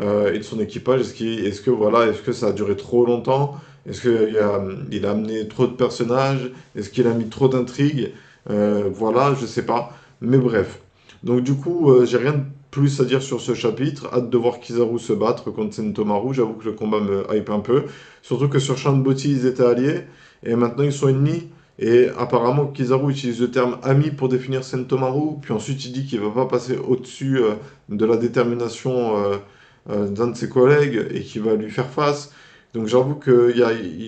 et de son équipage? Est-ce que ça a duré trop longtemps? Est-ce qu'il a amené trop de personnages? Est-ce qu'il a mis trop d'intrigues? Voilà, je sais pas. Mais bref. Donc du coup, j'ai rien de plus à dire sur ce chapitre. Hâte de voir Kizaru se battre contre Sentomaru. J'avoue que le combat me hype un peu. Surtout que sur Shanboti, ils étaient alliés. Et maintenant, ils sont ennemis. Et apparemment, Kizaru utilise le terme ami pour définir Sentomaru. Puis ensuite, il dit qu'il ne va pas passer au-dessus de la détermination d'un de ses collègues et qu'il va lui faire face. Donc j'avoue que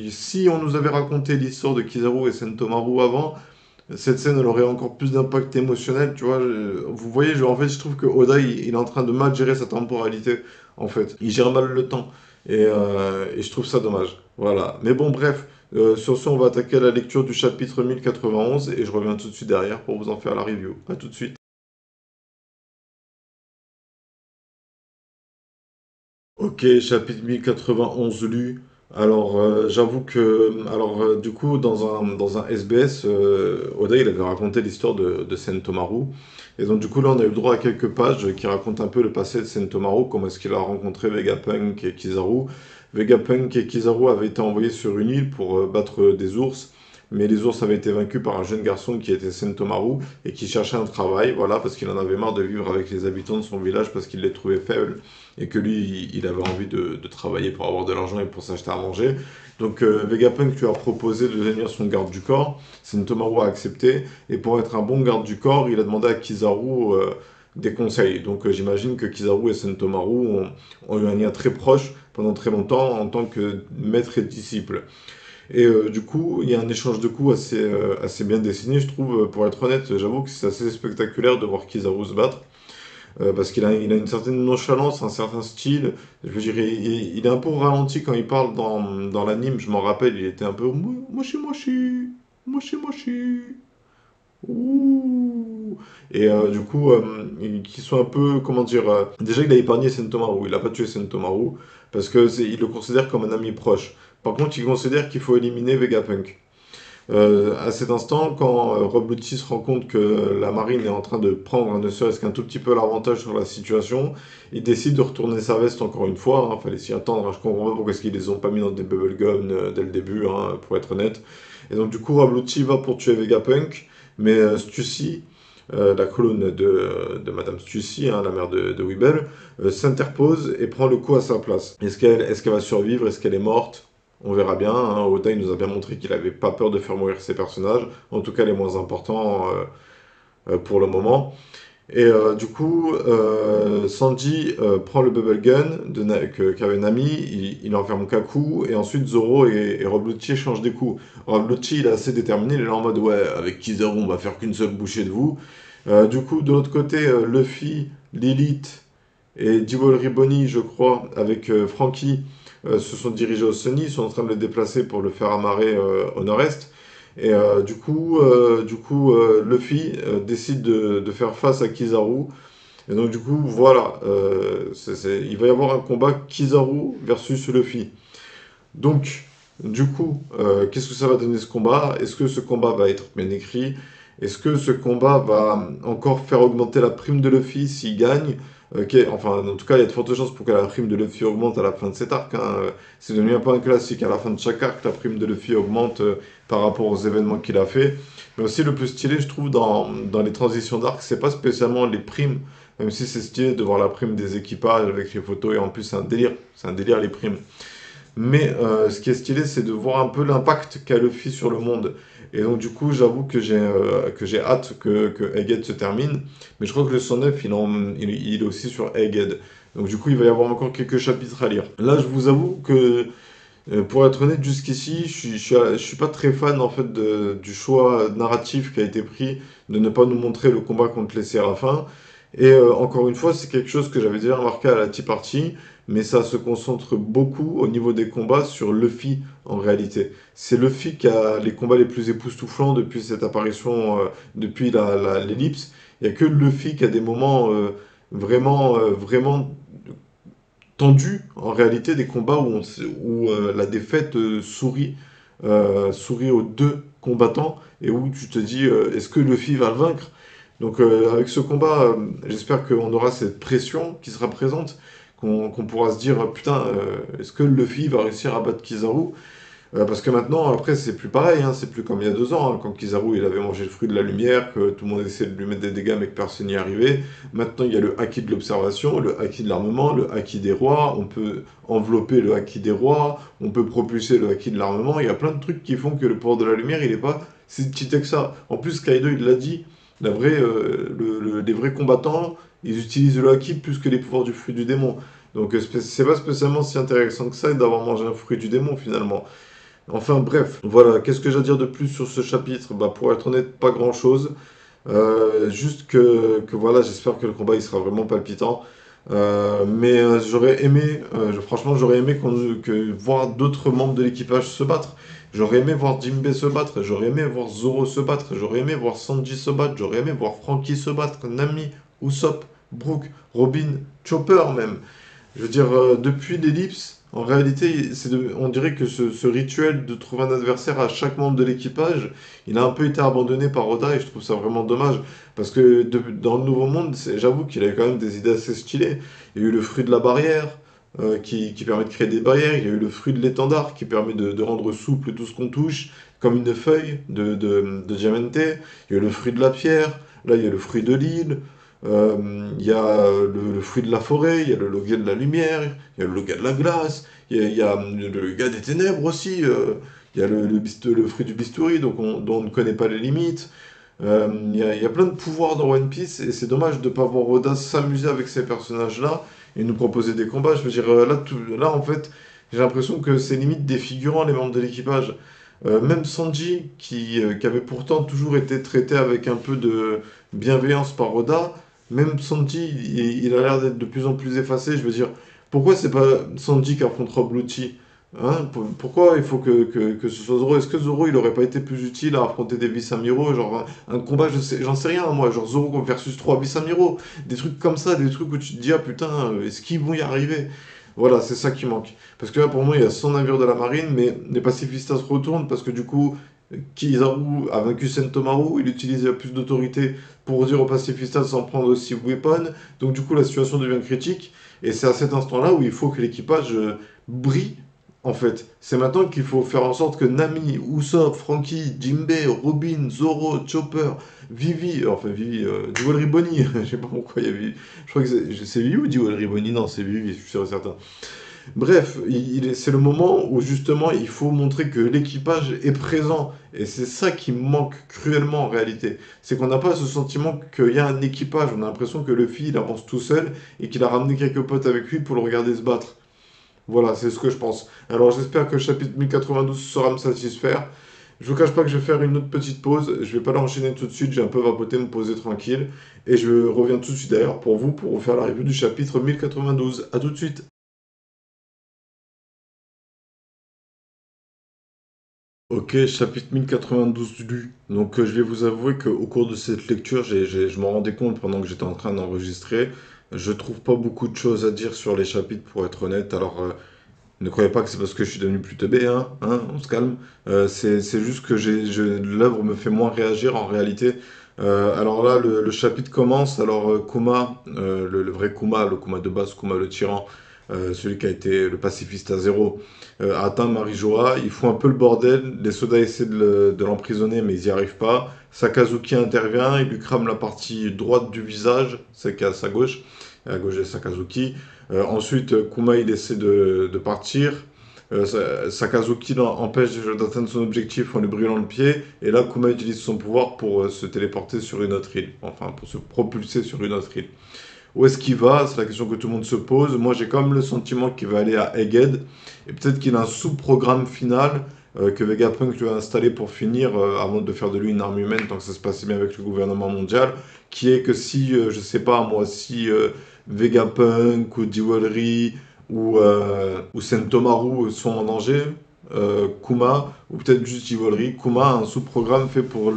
si on nous avait raconté l'histoire de Kizaru et Sentomaru avant, cette scène elle aurait encore plus d'impact émotionnel, tu vois. Vous voyez, en fait, je trouve que Oda, il est en train de mal gérer sa temporalité, en fait. Il gère mal le temps. Et je trouve ça dommage. Voilà. Mais bon, bref. Sur ce, on va attaquer la lecture du chapitre 1091 et je reviens tout de suite derrière pour vous en faire la review. À tout de suite. Ok, chapitre 1091 lu. Alors, j'avoue que, du coup, dans un SBS, Oda, il avait raconté l'histoire de Sentomaru. Et donc, du coup, là, on a eu le droit à quelques pages qui racontent un peu le passé de Sentomaru, comment est-ce qu'il a rencontré Vegapunk et Kizaru. Vegapunk et Kizaru avaient été envoyés sur une île pour battre des ours. Mais les ours avaient été vaincus par un jeune garçon qui était Sentomaru et qui cherchait un travail, voilà, parce qu'il en avait marre de vivre avec les habitants de son village parce qu'il les trouvait faibles et que lui, il avait envie de travailler pour avoir de l'argent et pour s'acheter à manger. Donc Vegapunk lui a proposé de devenir son garde du corps. Sentomaru a accepté. Et pour être un bon garde du corps, il a demandé à Kizaru des conseils. Donc j'imagine que Kizaru et Sentomaru ont eu un lien très proche pendant très longtemps en tant que maître et disciple. Et du coup, il y a un échange de coups assez bien dessiné, je trouve. Pour être honnête, j'avoue que c'est assez spectaculaire de voir Kizaru se battre. Parce qu'il a une certaine nonchalance, un certain style. Je veux dire, il est un peu au ralenti quand il parle dans l'anime, je m'en rappelle, il était un peu mochi mochi, mochi mochi, ouh. Et du coup, qu'il soit un peu, comment dire, déjà il a épargné Sentomaru, il a pas tué Sentomaru, parce que il le considère comme un ami proche. Par contre, il considère qu'il faut éliminer Vegapunk. À cet instant, quand Rob Lucci se rend compte que la marine est en train de prendre ne serait-ce qu'un tout petit peu l'avantage sur la situation, il décide de retourner sa veste encore une fois. Hein, fallait s'y attendre. Hein, je comprends pas pourquoi ils les ont pas mis dans des bubblegum dès le début, hein, pour être honnête. Et donc du coup, Rob Lucci va pour tuer Vegapunk, mais Stussy, la colonne de Madame Stussy, hein, la mère de Weebel, s'interpose et prend le coup à sa place. Est-ce qu'elle va survivre? Est-ce qu'elle est morte? On verra bien. Hein. Oda il nous a bien montré qu'il n'avait pas peur de faire mourir ses personnages, en tout cas les moins importants pour le moment. Et du coup, Sanji prend le bubble gun qu'avait Nami, il enferme Kaku, et ensuite Zoro et Rob Lucci échangent des coups. Rob Lucci il est assez déterminé, il est là en mode ouais, avec Kizaru on va faire qu'une seule bouchée de vous. Du coup, de l'autre côté, Luffy, Lilith et Jewelry Bonnie, je crois, avec Franky, se sont dirigés au Sunny, ils sont en train de le déplacer pour le faire amarrer au nord-est. Et Luffy décide de faire face à Kizaru. Et donc du coup, voilà, il va y avoir un combat Kizaru versus Luffy. Donc, du coup, qu'est-ce que ça va donner ce combat? Est-ce que ce combat va être bien écrit? Est-ce que ce combat va encore faire augmenter la prime de Luffy s'il gagne? Enfin, en tout cas, il y a de fortes chances pour que la prime de Luffy augmente à la fin de cet arc. Hein. C'est devenu un peu un classique. À la fin de chaque arc, la prime de Luffy augmente par rapport aux événements qu'il a fait. Mais aussi, le plus stylé, je trouve, dans les transitions d'arc, c'est pas spécialement les primes. Même si c'est stylé de voir la prime des équipages avec les photos. Et en plus, c'est un délire. C'est un délire, les primes. Mais ce qui est stylé, c'est de voir un peu l'impact qu'a Luffy sur le monde. Et donc du coup, j'avoue que j'ai hâte que Egghead se termine. Mais je crois que le 109, il est aussi sur Egghead. Donc du coup, il va y avoir encore quelques chapitres à lire. Là, je vous avoue que pour être honnête, jusqu'ici, je suis pas très fan en fait du choix narratif qui a été pris de ne pas nous montrer le combat contre les Séraphins. Et encore une fois, c'est quelque chose que j'avais déjà remarqué à la Tea Party, mais ça se concentre beaucoup au niveau des combats sur Luffy en réalité. C'est Luffy qui a les combats les plus époustouflants depuis cette apparition, depuis l'ellipse. Il y a que Luffy qui a des moments vraiment tendu en réalité des combats où la défaite sourit aux deux combattants et où tu te dis est-ce que Luffy va le vaincre? Donc avec ce combat, j'espère qu'on aura cette pression qui sera présente, qu'on pourra se dire putain, est-ce que Luffy va réussir à battre Kizaru? Parce que maintenant, après, c'est plus pareil, hein, c'est plus comme il y a 2 ans, hein, quand Kizaru il avait mangé le fruit de la lumière, que tout le monde essayait de lui mettre des dégâts, mais que personne n'y arrivait. Maintenant, il y a le haki de l'observation, le haki de l'armement, le haki des rois, on peut envelopper le haki des rois, on peut propulser le haki de l'armement, il y a plein de trucs qui font que le pouvoir de la lumière, il n'est pas si petit que ça. En plus, Kaido, il l'a dit, les vrais combattants, ils utilisent le haki plus que les pouvoirs du fruit du démon. Donc, c'est pas spécialement si intéressant que ça d'avoir mangé un fruit du démon, finalement. Enfin bref, voilà, qu'est-ce que j'ai à dire de plus sur ce chapitre? Bah, pour être honnête, pas grand-chose. Juste que voilà, j'espère que le combat il sera vraiment palpitant. Mais j'aurais aimé, franchement, j'aurais aimé voir d'autres membres de l'équipage se battre. J'aurais aimé voir Jinbei se battre, j'aurais aimé voir Zoro se battre, j'aurais aimé voir Sanji se battre, j'aurais aimé voir Franky se battre, Nami, Usopp, Brook, Robin, Chopper même. Je veux dire, depuis l'ellipse, en réalité, on dirait que ce rituel de trouver un adversaire à chaque membre de l'équipage, il a un peu été abandonné par Oda et je trouve ça vraiment dommage. Parce que dans le Nouveau Monde, j'avoue qu'il a eu quand même des idées assez stylées. Il y a eu le fruit de la barrière qui permet de créer des barrières. Il y a eu le fruit de l'étendard qui permet de rendre souple tout ce qu'on touche, comme une feuille de Diamante. Il y a eu le fruit de la pierre. Là, il y a le fruit de l'île. Il y a le fruit de la forêt, il y a le Loga de la lumière, il y a le Loga de la glace, il y a le Loga des ténèbres aussi, il y a le fruit du bistouri dont on ne connaît pas les limites. Il y a plein de pouvoirs dans One Piece et c'est dommage de ne pas voir Oda s'amuser avec ces personnages-là et nous proposer des combats. Je veux dire, là en fait, j'ai l'impression que c'est limite des figurants, les membres de l'équipage. Même Sanji, qui avait pourtant toujours été traité avec un peu de bienveillance par Oda, même Sanji, il a l'air d'être de plus en plus effacé. Je veux dire, pourquoi c'est pas Sanji qui affrontera Bluetchi? Hein? Pourquoi il faut que ce soit Zoro? Est-ce que Zoro, il aurait pas été plus utile à affronter des vice-amiraux? Genre un combat, j'en sais rien, moi, genre Zoro versus 3 vice-amiraux. Des trucs comme ça, des trucs où tu te dis, ah putain, est-ce qu'ils vont y arriver? Voilà, c'est ça qui manque. Parce que là, pour moi, il y a 100 navires de la marine, mais les pacifistas se retournent parce que du coup, Kizaru a vaincu Sentomaru, il utilise la plus d'autorité pour dire aux pacifistas de s'en prendre aussi Weapon. Donc du coup, la situation devient critique. Et c'est à cet instant-là où il faut que l'équipage brille, en fait. C'est maintenant qu'il faut faire en sorte que Nami, Usopp, Franky, Jinbei, Robin, Zoro, Chopper, Vivi, enfin Vivi, Jewelry Bonnie, je sais pas pourquoi il y a Vivi. Je crois que c'est Vivi ou Jewelry Bonnie? Non, c'est Vivi, je suis sûr et certain. Bref, c'est le moment où justement il faut montrer que l'équipage est présent. Et c'est ça qui manque cruellement en réalité. C'est qu'on n'a pas ce sentiment qu'il y a un équipage. On a l'impression que Luffy il avance tout seul et qu'il a ramené quelques potes avec lui pour le regarder se battre. Voilà, c'est ce que je pense. Alors j'espère que le chapitre 1092 saura me satisfaire. Je vous cache pas que je vais faire une autre petite pause. Je vais pas l'enchaîner tout de suite. J'ai un peu vapoté, me poser tranquille. Et je reviens tout de suite d'ailleurs pour vous faire la review du chapitre 1092. A tout de suite. Ok, chapitre 1092 lu. Donc je vais vous avouer qu'au cours de cette lecture, je m'en rendais compte pendant que j'étais en train d'enregistrer. Je trouve pas beaucoup de choses à dire sur les chapitres pour être honnête. Alors ne croyez pas que c'est parce que je suis devenu plus teubé, on se calme. C'est juste que l'œuvre me fait moins réagir en réalité. Alors là, le chapitre commence. Alors Kuma, le vrai Kuma, le Kuma de base, Kuma le tyran, celui qui a été le pacifiste à zéro, a atteint Marijoa. Il fout un peu le bordel. Les soldats essaient de l'emprisonner, mais ils n'y arrivent pas. Sakazuki intervient, il lui crame la partie droite du visage, celle qui est à sa gauche. À gauche de Sakazuki. Ensuite, Kuma il essaie de partir. Sakazuki empêche d'atteindre son objectif en lui brûlant le pied, et là Kuma utilise son pouvoir pour se téléporter sur une autre île, enfin pour se propulser sur une autre île. Où est-ce qu'il va? C'est la question que tout le monde se pose. Moi j'ai quand même le sentiment qu'il va aller à Egghead, et peut-être qu'il a un sous-programme final que Vegapunk lui a installé pour finir, avant de faire de lui une arme humaine, tant que ça se passait bien avec le gouvernement mondial, qui est que si, je sais pas moi, si Vegapunk ou Jewelry ou Sentomaru sont en danger, Kuma, ou peut-être juste Jewelry, Kuma a un sous-programme fait pour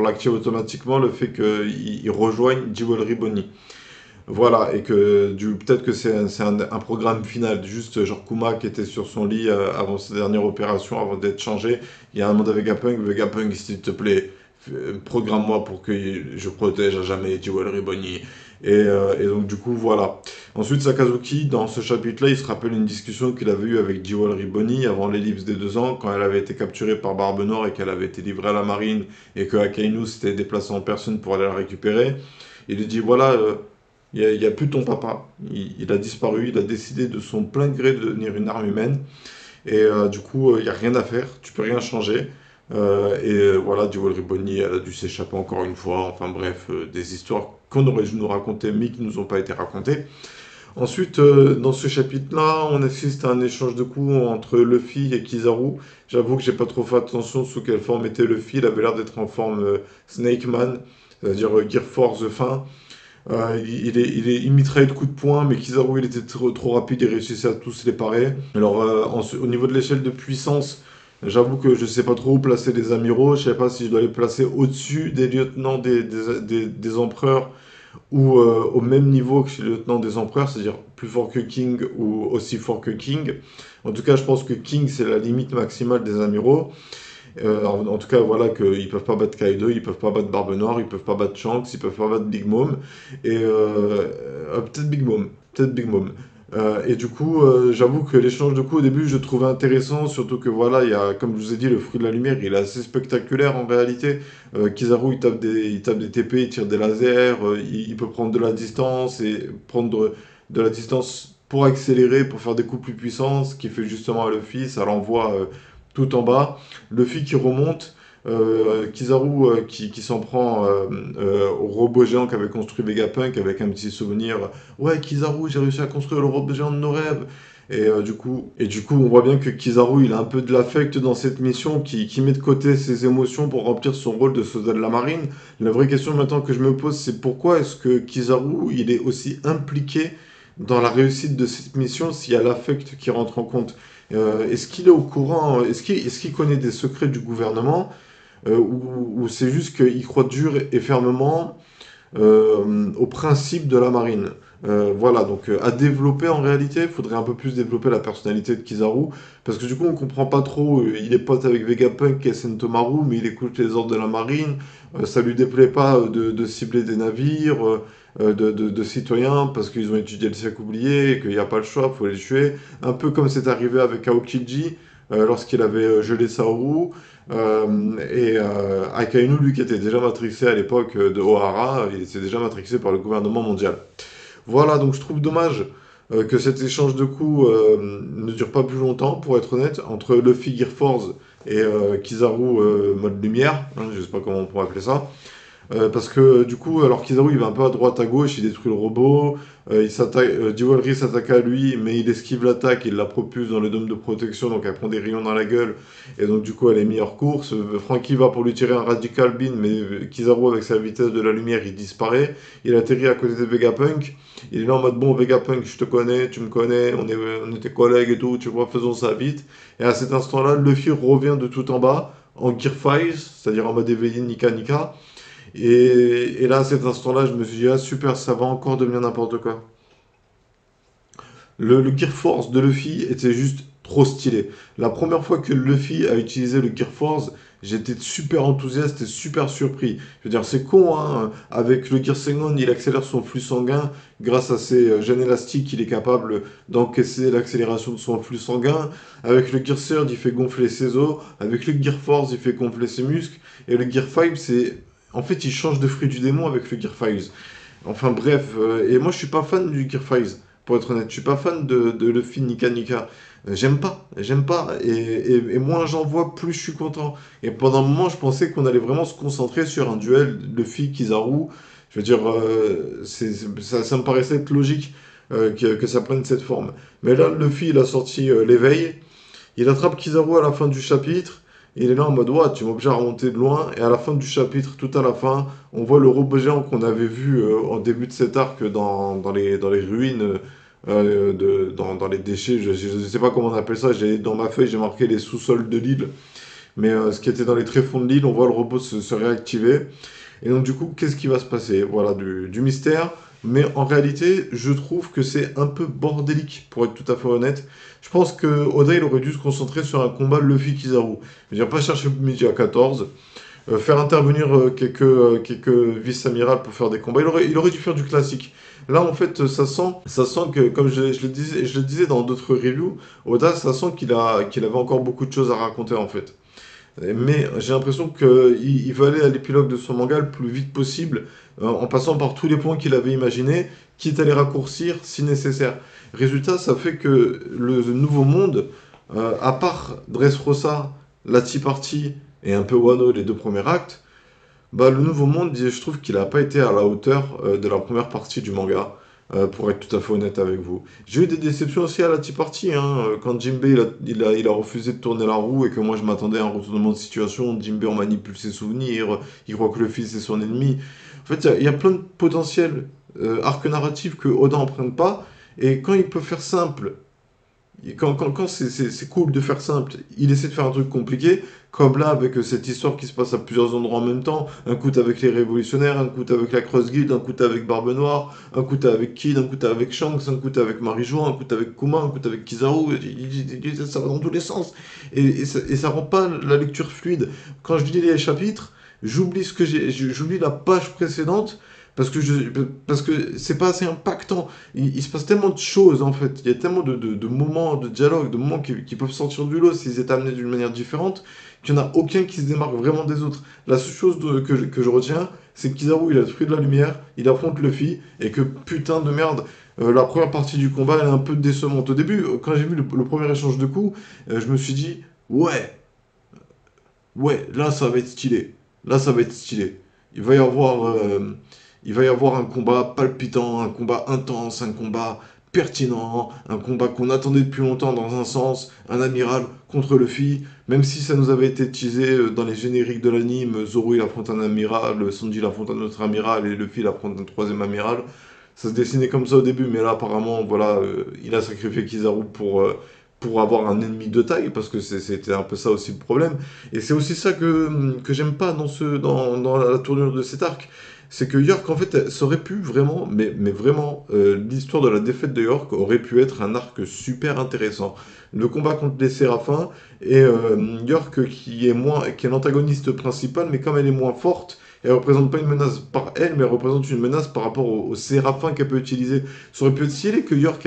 l'activer automatiquement, le fait qu'il rejoigne Jewelry Bonnie. Voilà, et que peut-être que c'est un programme final, juste genre Kuma qui était sur son lit avant sa dernière opération, avant d'être changé. Il y a un monde avec Vegapunk, s'il te plaît, programme-moi pour que je protège à jamais Jewelry Bonnie. Et donc du coup, voilà. Ensuite, Sakazuki, dans ce chapitre-là, il se rappelle une discussion qu'il avait eue avec Jewelry Bonnie avant l'ellipse des 2 ans, quand elle avait été capturée par Barbe Noire et qu'elle avait été livrée à la marine, et que Akainu s'était déplacé en personne pour aller la récupérer. Il lui dit, voilà, il y a plus ton papa. Il a disparu, il a décidé de son plein gré de devenir une arme humaine. Et du coup, il n'y a rien à faire, tu peux rien changer. Voilà, Jewelry Bonnie, elle a dû s'échapper encore une fois. Enfin bref, des histoires qu'on aurait dû nous raconter, mais qui nous ont pas été racontées. Ensuite, dans ce chapitre-là, on assiste à un échange de coups entre Luffy et Kizaru. J'avoue que j'ai pas trop fait attention sous quelle forme était Luffy. Il avait l'air d'être en forme Snake Man, c'est-à-dire Gear Force fin. Il mitraillait de coups de poing, mais Kizaru il était trop rapide, il réussissait à tous les parer. Alors, au niveau de l'échelle de puissance, j'avoue que je sais pas trop où placer les amiraux. Je sais pas si je dois les placer au-dessus des lieutenants des empereurs ou au même niveau que chez le lieutenant des empereurs, c'est-à-dire plus fort que King ou aussi fort que King. En tout cas, je pense que King c'est la limite maximale des amiraux. En tout cas, voilà qu'ils peuvent pas battre Kaido, ils peuvent pas battre Barbe Noire, ils peuvent pas battre Shanks, ils peuvent pas battre Big Mom. Et peut-être Big Mom, peut-être Big Mom. Et du coup, j'avoue que l'échange de coups au début, je trouvais intéressant, surtout que voilà, il y a, comme je vous ai dit, le fruit de la lumière, il est assez spectaculaire en réalité. Kizaru, il tape des TP, il tire des lasers, il peut prendre de la distance et prendre de la distance pour accélérer, pour faire des coups plus puissants, ce qui fait justement à Luffy, ça l'envoie tout en bas. Luffy qui remonte, Kizaru qui s'en prend au robot géant qu'avait construit Vegapunk avec un petit souvenir. Ouais, Kizaru, j'ai réussi à construire le robot géant de nos rêves. Et du coup, on voit bien que Kizaru, il a un peu de l'affect dans cette mission, qui met de côté ses émotions pour remplir son rôle de soldat de la marine. La vraie question maintenant que je me pose, c'est pourquoi est-ce que Kizaru, il est aussi impliqué dans la réussite de cette mission s'il y a l'affect qui rentre en compte? Est-ce qu'il est au courant, est-ce qu'il connaît des secrets du gouvernement, ou c'est juste qu'il croit dur et fermement au principe de la marine. Voilà, donc à développer en réalité, il faudrait un peu plus développer la personnalité de Kizaru, parce que du coup on comprend pas trop, il est pote avec Vegapunk et Sentomaru, mais il écoute les ordres de la marine, ça lui déplaît pas de cibler des navires, de citoyens, parce qu'ils ont étudié le siècle oublié, et qu'il n'y a pas le choix, il faut les tuer, un peu comme c'est arrivé avec Aokiji, lorsqu'il avait gelé Saoru, Akainu, lui, qui était déjà matrixé à l'époque de Ohara, il était déjà matrixé par le gouvernement mondial. Voilà, donc je trouve dommage que cet échange de coups ne dure pas plus longtemps, pour être honnête, entre Luffy Gear Force et Kizaru mode lumière, hein, je sais pas comment on pourrait appeler ça. Parce que du coup, alors Kizaru il va un peu à droite à gauche, il détruit le robot, Jewelry s'attaque à lui, mais il esquive l'attaque, il la propulse dans le dôme de protection, donc elle prend des rayons dans la gueule, et donc du coup elle est mise hors course. Franky va pour lui tirer un Radical Beam, mais Kizaru avec sa vitesse de la lumière il disparaît, il atterrit à côté de Vegapunk, il est là en mode bon Vegapunk je te connais, tu me connais, on était collègues et tout, tu vois, faisons ça vite. Et à cet instant-là, Luffy revient de tout en bas, en Gear 5, c'est-à-dire en mode éveillé Nika Nika. Et là, à cet instant-là, je me suis dit, ah super, ça va encore devenir n'importe quoi. Le Gear Force de Luffy était juste trop stylé. La première fois que Luffy a utilisé le Gear Force, j'étais super enthousiaste et super surpris. Je veux dire, c'est con, hein. Avec le Gear Sengon, il accélère son flux sanguin. Grâce à ses gènes élastiques, il est capable d'encaisser l'accélération de son flux sanguin. Avec le Gear Surge, il fait gonfler ses os. Avec le Gear Force, il fait gonfler ses muscles. Et le Gear 5, c'est... En fait, il change de fruit du démon avec le Gear 5. Enfin bref, et moi je suis pas fan du Gear 5. pour être honnête. Je suis pas fan de Luffy Nika Nika. J'aime pas. Et moins j'en vois, plus je suis content. Et pendant un moment, je pensais qu'on allait vraiment se concentrer sur un duel Luffy-Kizaru. Je veux dire, ça me paraissait être logique que ça prenne cette forme. Mais là, Luffy, il a sorti l'éveil. Il attrape Kizaru à la fin du chapitre. Il est là en mode, ouais, tu m'obliges à remonter de loin. Et à la fin du chapitre, tout à la fin, on voit le robot géant qu'on avait vu en début de cet arc dans les ruines, dans les déchets. Je ne sais pas comment on appelle ça. Dans ma feuille, j'ai marqué les sous-sols de l'île. Mais ce qui était dans les tréfonds de l'île, on voit le robot se réactiver. Et donc, du coup, qu'est-ce qui va se passer? Voilà, du mystère. Mais en réalité, je trouve que c'est un peu bordélique, pour être tout à fait honnête. Je pense que Oda, il aurait dû se concentrer sur un combat Luffy-Kizaru. Je veux dire, pas chercher midi à 14, faire intervenir quelques vice-amirals pour faire des combats. Il aurait dû faire du classique. Là, en fait, ça sent que, comme je le disais dans d'autres reviews, Oda, ça sent qu'il avait encore beaucoup de choses à raconter, en fait. Mais j'ai l'impression qu'il veut aller à l'épilogue de son manga le plus vite possible, en passant par tous les points qu'il avait imaginés, quitte à les raccourcir si nécessaire. Résultat, ça fait que le nouveau monde, à part Dressrosa, la Tea Party et un peu Wano, les deux premiers actes, bah, le nouveau monde, je trouve qu'il n'a pas été à la hauteur de la première partie du manga, pour être tout à fait honnête avec vous. J'ai eu des déceptions aussi à la Tea Party, hein, quand Jinbei il a refusé de tourner la roue et que moi je m'attendais à un retournement de situation. Jinbei en manipule ses souvenirs, il croit que le fils est son ennemi. En fait, il y a plein de potentiels arcs narratifs que Oda n'emprunte pas, et quand il peut faire simple, et quand c'est cool de faire simple, il essaie de faire un truc compliqué, comme là avec cette histoire qui se passe à plusieurs endroits en même temps. Un coup t'es avec les révolutionnaires, un coup t'es avec la Cross Guild, un coup t'es avec Barbe Noire, un coup t'es avec Kid, un coup t'es avec Shanks, un coup t'es avec Marijo, un coup t'es avec Kuma, un coup t'es avec Kizaru. Ça va dans tous les sens. Et ça rend pas la lecture fluide. Quand je lis les chapitres, j'oublie la page précédente parce que, parce que c'est pas assez impactant. Il se passe tellement de choses en fait. Il y a tellement de moments de dialogue, de moments qui peuvent sortir du lot s'ils étaient amenés d'une manière différente, qu'il n'y en a aucun qui se démarque vraiment des autres. La seule chose que je retiens, c'est que Kizaru il a le fruit de la lumière, il affronte Luffy, et que putain de merde, la première partie du combat elle est un peu décevante. Au début, quand j'ai vu le premier échange de coups, je me suis dit, ouais, là ça va être stylé. Là ça va être stylé. Il va y avoir, euh, il va y avoir un combat palpitant, un combat intense, un combat pertinent, un combat qu'on attendait depuis longtemps dans un sens, un amiral contre Luffy, même si ça nous avait été teasé dans les génériques de l'anime, Zoro il affronte un amiral, Sanji il affronte un autre amiral et Luffy il affronte un troisième amiral. Ça se dessinait comme ça au début, mais là apparemment voilà, il a sacrifié Kizaru pour avoir un ennemi de taille, parce que c'était un peu ça aussi le problème. Et c'est aussi ça que j'aime pas dans la tournure de cet arc. C'est que York, en fait, ça aurait pu vraiment, mais vraiment, l'histoire de la défaite de York aurait pu être un arc super intéressant. Le combat contre les Séraphins, et York qui est l'antagoniste principal, mais comme elle est moins forte, elle représente pas une menace par elle, mais elle représente une menace par rapport aux séraphins qu'elle peut utiliser. Ça aurait pu être stylé que York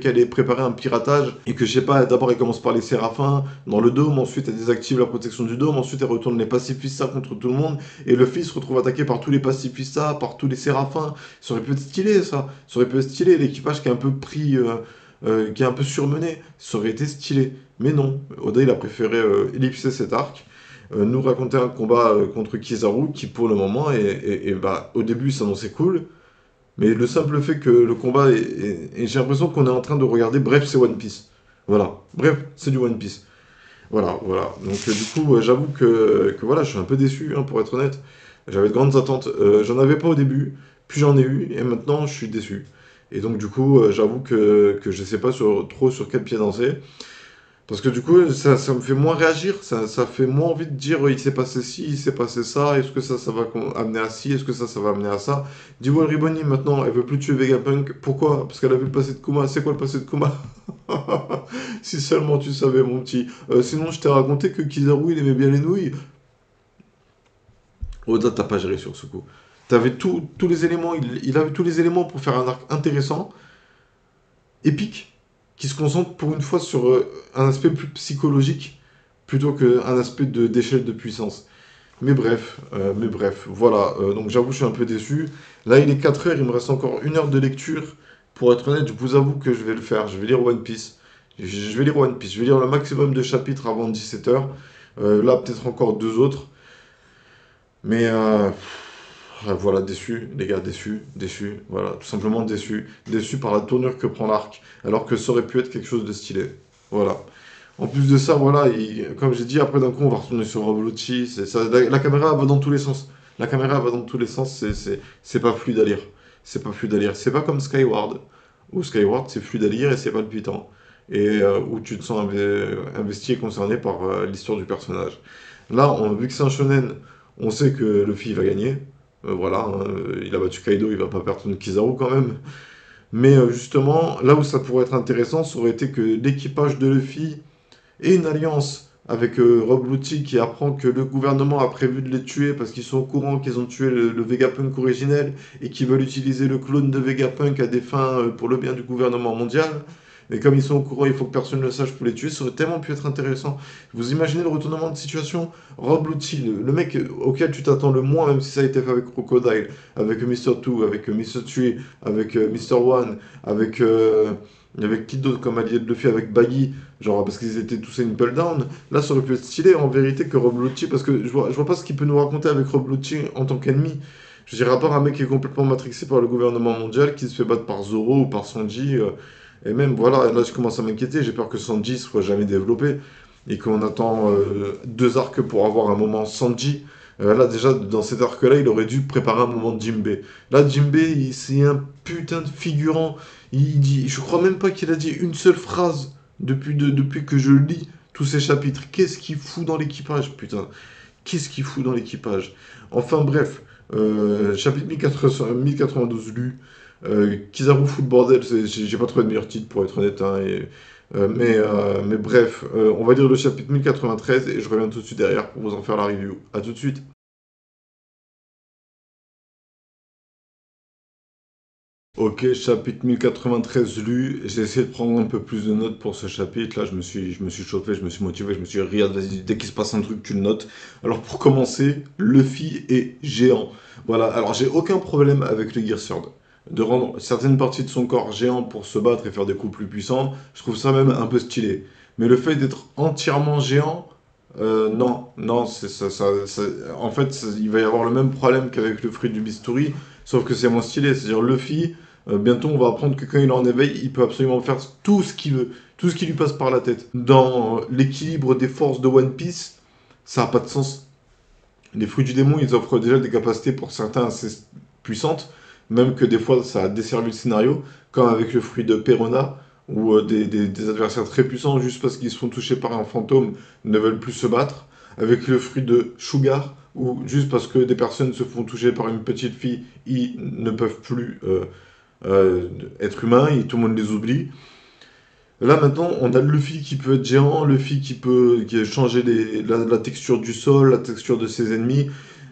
qu'elle ait préparé un piratage, et que je sais pas, d'abord elle commence par les séraphins dans le dôme, ensuite elle désactive la protection du dôme, ensuite elle retourne les pacifistas contre tout le monde, et le fils se retrouve attaqué par tous les pacifistas, par tous les séraphins. Ça aurait pu être stylé ça. Ça aurait pu être stylé, l'équipage qui est un peu pris, qui est un peu surmené. Ça aurait été stylé. Mais non, Oda il a préféré ellipser cet arc, nous raconter un combat contre Kizaru qui pour le moment bah, au début s'annonçait cool, mais le simple fait que le combat et j'ai l'impression qu'on est en train de regarder, bref c'est One Piece. Voilà, bref c'est du One Piece. Voilà. Donc du coup j'avoue que voilà, je suis un peu déçu hein, pour être honnête. J'avais de grandes attentes, j'en avais pas au début, puis j'en ai eu et maintenant je suis déçu. Et donc du coup j'avoue que je sais pas trop sur quel pied danser. Parce que du coup, ça me fait moins réagir, ça fait moins envie de dire il s'est passé ci, il s'est passé ça, est-ce que ça va amener à ci, est-ce que ça va amener à ça. Dis-moi, Riboni, maintenant, elle veut plus tuer Vegapunk. Pourquoi? Parce qu'elle a vu le passé de Kuma. C'est quoi le passé de Kuma? Si seulement tu savais, mon petit. Sinon, je t'ai raconté que Kizaru, il aimait bien les nouilles. Oda, t'as pas géré sur ce coup. T'avais tous les éléments, il avait tous les éléments pour faire un arc intéressant, épique, qui se concentre pour une fois sur un aspect plus psychologique plutôt qu'un aspect d'échelle de puissance. Mais bref, voilà. Donc j'avoue, je suis un peu déçu. Là, il est 4 heures, il me reste encore 1 heure de lecture pour être honnête, je vous avoue que je vais le faire. Je vais lire One Pice. Je vais lire One Piece. Je vais lire le maximum de chapitres avant 17h. Là, peut-être encore deux autres. Mais voilà, déçu, les gars, déçu, déçu. Voilà, tout simplement déçu. Déçu par la tournure que prend l'arc. Alors que ça aurait pu être quelque chose de stylé. Voilà. En plus de ça, voilà, comme j'ai dit, après d'un coup, on va retourner sur Rob Lucci. La caméra va dans tous les sens. La caméra va dans tous les sens. C'est pas fluide à lire. C'est pas fluide à lire. C'est pas comme Skyward. Où Skyward, c'est fluide à lire et c'est palpitant. Et où tu te sens investi et concerné par l'histoire du personnage. Là, vu que c'est un shonen, on sait que Luffy va gagner. Voilà, hein, il a battu Kaido, il va pas perdre contre Kizaru quand même. Mais justement, là où ça pourrait être intéressant, ça aurait été que l'équipage de Luffy ait une alliance avec Rob Lucci qui apprend que le gouvernement a prévu de les tuer parce qu'ils sont au courant qu'ils ont tué le Vegapunk originel et qu'ils veulent utiliser le clone de Vegapunk à des fins pour le bien du gouvernement mondial. Et comme ils sont au courant, il faut que personne ne le sache pour les tuer. Ça aurait tellement pu être intéressant. Vous imaginez le retournement de situation? Rob Lucci, le mec auquel tu t'attends le moins, même si ça a été fait avec Crocodile, avec Mr. Two, avec Mr. Three, avec Mr. One, avec qui d'autre comme allié de Luffy, avec Baggy, genre parce qu'ils étaient tous Impel Down. Là, ça aurait pu être stylé en vérité que Rob Lucci, parce que je vois pas ce qu'il peut nous raconter avec Rob Lucci en tant qu'ennemi. Je dirais à part un mec qui est complètement matrixé par le gouvernement mondial, qui se fait battre par Zoro ou par Sanji. Et même, voilà, là je commence à m'inquiéter, j'ai peur que Sanji ne soit jamais développé et qu'on attend deux arcs pour avoir un moment Sanji. Là déjà, dans cet arc-là, il aurait dû préparer un moment de Jinbei. Là, Jinbei, c'est un putain de figurant. Je crois même pas qu'il a dit une seule phrase depuis que je lis tous ces chapitres. Qu'est-ce qu'il fout dans l'équipage, putain? Qu'est-ce qu'il fout dans l'équipage? Enfin bref, chapitre 1092 lu. Kizaru fout le bordel, j'ai pas trouvé de meilleur titre pour être honnête, hein, mais bref, on va lire le chapitre 1093 et je reviens tout de suite derrière pour vous en faire la review. A tout de suite. Ok, chapitre 1093 lu, j'ai essayé de prendre un peu plus de notes pour ce chapitre, là je me suis chauffé, je me suis motivé, je me suis dit, Riyad, vas-y, dès qu'il se passe un truc, tu le notes. Alors pour commencer, Luffy est géant. Voilà, alors j'ai aucun problème avec le Gear Sword. De rendre certaines parties de son corps géant pour se battre et faire des coups plus puissants, je trouve ça même un peu stylé. Mais le fait d'être entièrement géant, non, non, en fait, il va y avoir le même problème qu'avec le fruit du bistouri, sauf que c'est moins stylé. C'est-à-dire Luffy, bientôt on va apprendre que quand il est en éveil, il peut absolument faire tout ce qu'il veut, tout ce qui lui passe par la tête. Dans l'équilibre des forces de One Piece, ça n'a pas de sens. Les fruits du démon, ils offrent déjà des capacités pour certains assez puissantes, même que des fois ça a desservi le scénario, comme avec le fruit de Perona, où des adversaires très puissants, juste parce qu'ils se font toucher par un fantôme, ne veulent plus se battre. Avec le fruit de Sugar, où juste parce que des personnes se font toucher par une petite fille, ils ne peuvent plus être humains, et tout le monde les oublie. Là maintenant, on a Luffy qui peut être géant, Luffy qui changer la texture du sol, la texture de ses ennemis.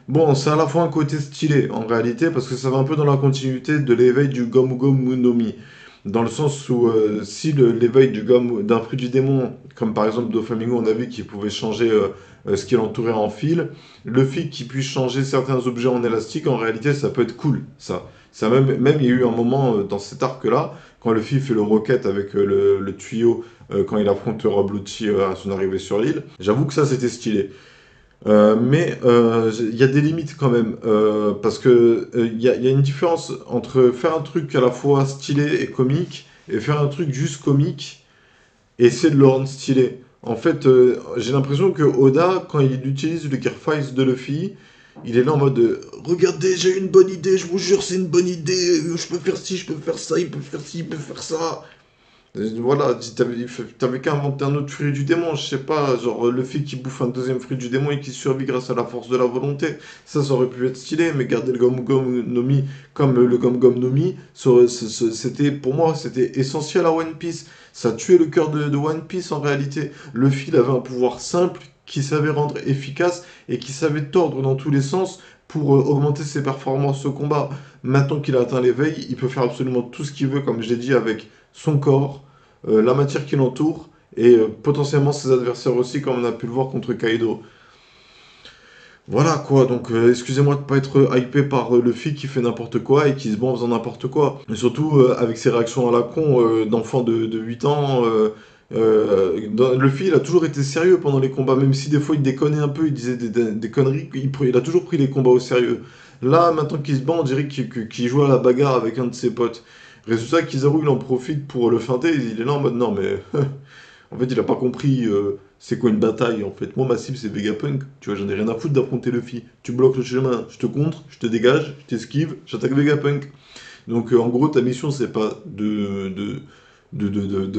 Bon, c'est à la fois un côté stylé en réalité, parce que ça va un peu dans la continuité de l'éveil du Gomu Gomu no Mi. Dans le sens où si l'éveil d'un fruit du démon, comme par exemple Doflamingo, on a vu qu'il pouvait changer ce qui l'entourait en fil, Luffy qui puisse changer certains objets en élastique, en réalité ça peut être cool, ça. Même il y a eu un moment dans cet arc-là, quand Luffy fait le rocket avec le tuyau, quand il affronte Rob Lucci à son arrivée sur l'île, j'avoue que ça c'était stylé. Mais il y a des limites quand même, parce que il y a une différence entre faire un truc à la fois stylé et comique, et faire un truc juste comique, et essayer de le rendre stylé. En fait, j'ai l'impression que Oda, quand il utilise le Gearface de Luffy, il est là en mode regardez, j'ai une bonne idée, je vous jure, c'est une bonne idée, je peux faire ci, je peux faire ça, il peut faire ci, il peut faire ça. Voilà, t'avais qu'à inventer un autre fruit du démon, je sais pas, genre Luffy qui bouffe un deuxième fruit du démon et qui survit grâce à la force de la volonté. Ça aurait pu être stylé, mais garder le Gomu Gomu no Mi comme le Gomu Gomu no Mi, c'était, pour moi, c'était essentiel à One Piece. Ça tuait le cœur de One Piece en réalité. Luffy, il avait un pouvoir simple qui savait rendre efficace et qui savait tordre dans tous les sens pour augmenter ses performances au combat. Maintenant qu'il a atteint l'éveil, il peut faire absolument tout ce qu'il veut, comme je l'ai dit, avec son corps, la matière qui l'entoure, et potentiellement ses adversaires aussi, comme on a pu le voir contre Kaido. Voilà quoi, donc excusez-moi de pas être hypé par Luffy qui fait n'importe quoi et qui se bat en faisant n'importe quoi. Et surtout avec ses réactions à la con d'enfant de 8 ans. Luffy il a toujours été sérieux pendant les combats, même si des fois il déconnait un peu, il disait des conneries, il a toujours pris les combats au sérieux. Là, maintenant qu'il se bat, on dirait qu'il joue à la bagarre avec un de ses potes. Résultat, Kizaru il en profite pour le feinter, il est là en mode non mais en fait, il a pas compris c'est quoi une bataille en fait. Moi, ma cible c'est Vegapunk. Tu vois, j'en ai rien à foutre d'affronter Luffy. Tu bloques le chemin, je te contre, je te dégage, je t'esquive, j'attaque Vegapunk. Donc, en gros, ta mission c'est pas de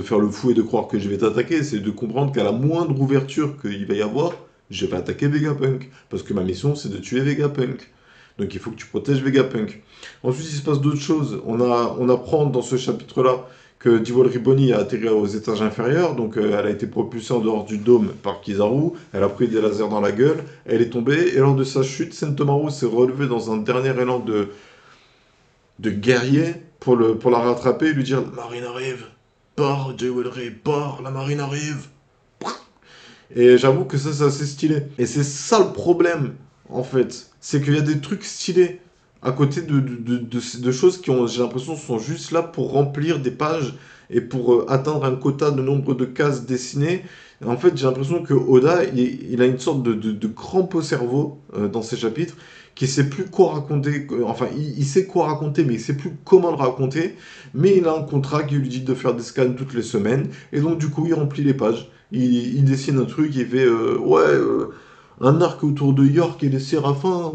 faire le fou et de croire que je vais t'attaquer, c'est de comprendre qu'à la moindre ouverture qu'il va y avoir, je vais attaquer Vegapunk. Parce que ma mission c'est de tuer Vegapunk. Donc il faut que tu protèges Vegapunk. Ensuite, il se passe d'autres choses. On apprend dans ce chapitre-là que Divol Ribboni a atterri aux étages inférieurs, donc elle a été propulsée en dehors du dôme par Kizaru, elle a pris des lasers dans la gueule, elle est tombée, et lors de sa chute, Sentomaru s'est relevé dans un dernier élan de guerrier pour la rattraper et lui dire « La marine arrive, pars Jewelry, pars, la marine arrive !» Et j'avoue que ça, c'est assez stylé. Et c'est ça le problème, en fait. C'est qu'il y a des trucs stylés à côté de choses qui ont, j'ai l'impression, sont juste là pour remplir des pages et pour atteindre un quota de nombre de cases dessinées. Et en fait, j'ai l'impression que Oda, il a une sorte de crampe au cerveau dans ses chapitres, qui sait plus quoi raconter. Enfin, il sait quoi raconter, mais il sait plus comment le raconter. Mais il a un contrat qui lui dit de faire des scans toutes les semaines. Et donc, du coup, il remplit les pages. Il dessine un truc, il fait ouais, un arc autour de York et les Séraphins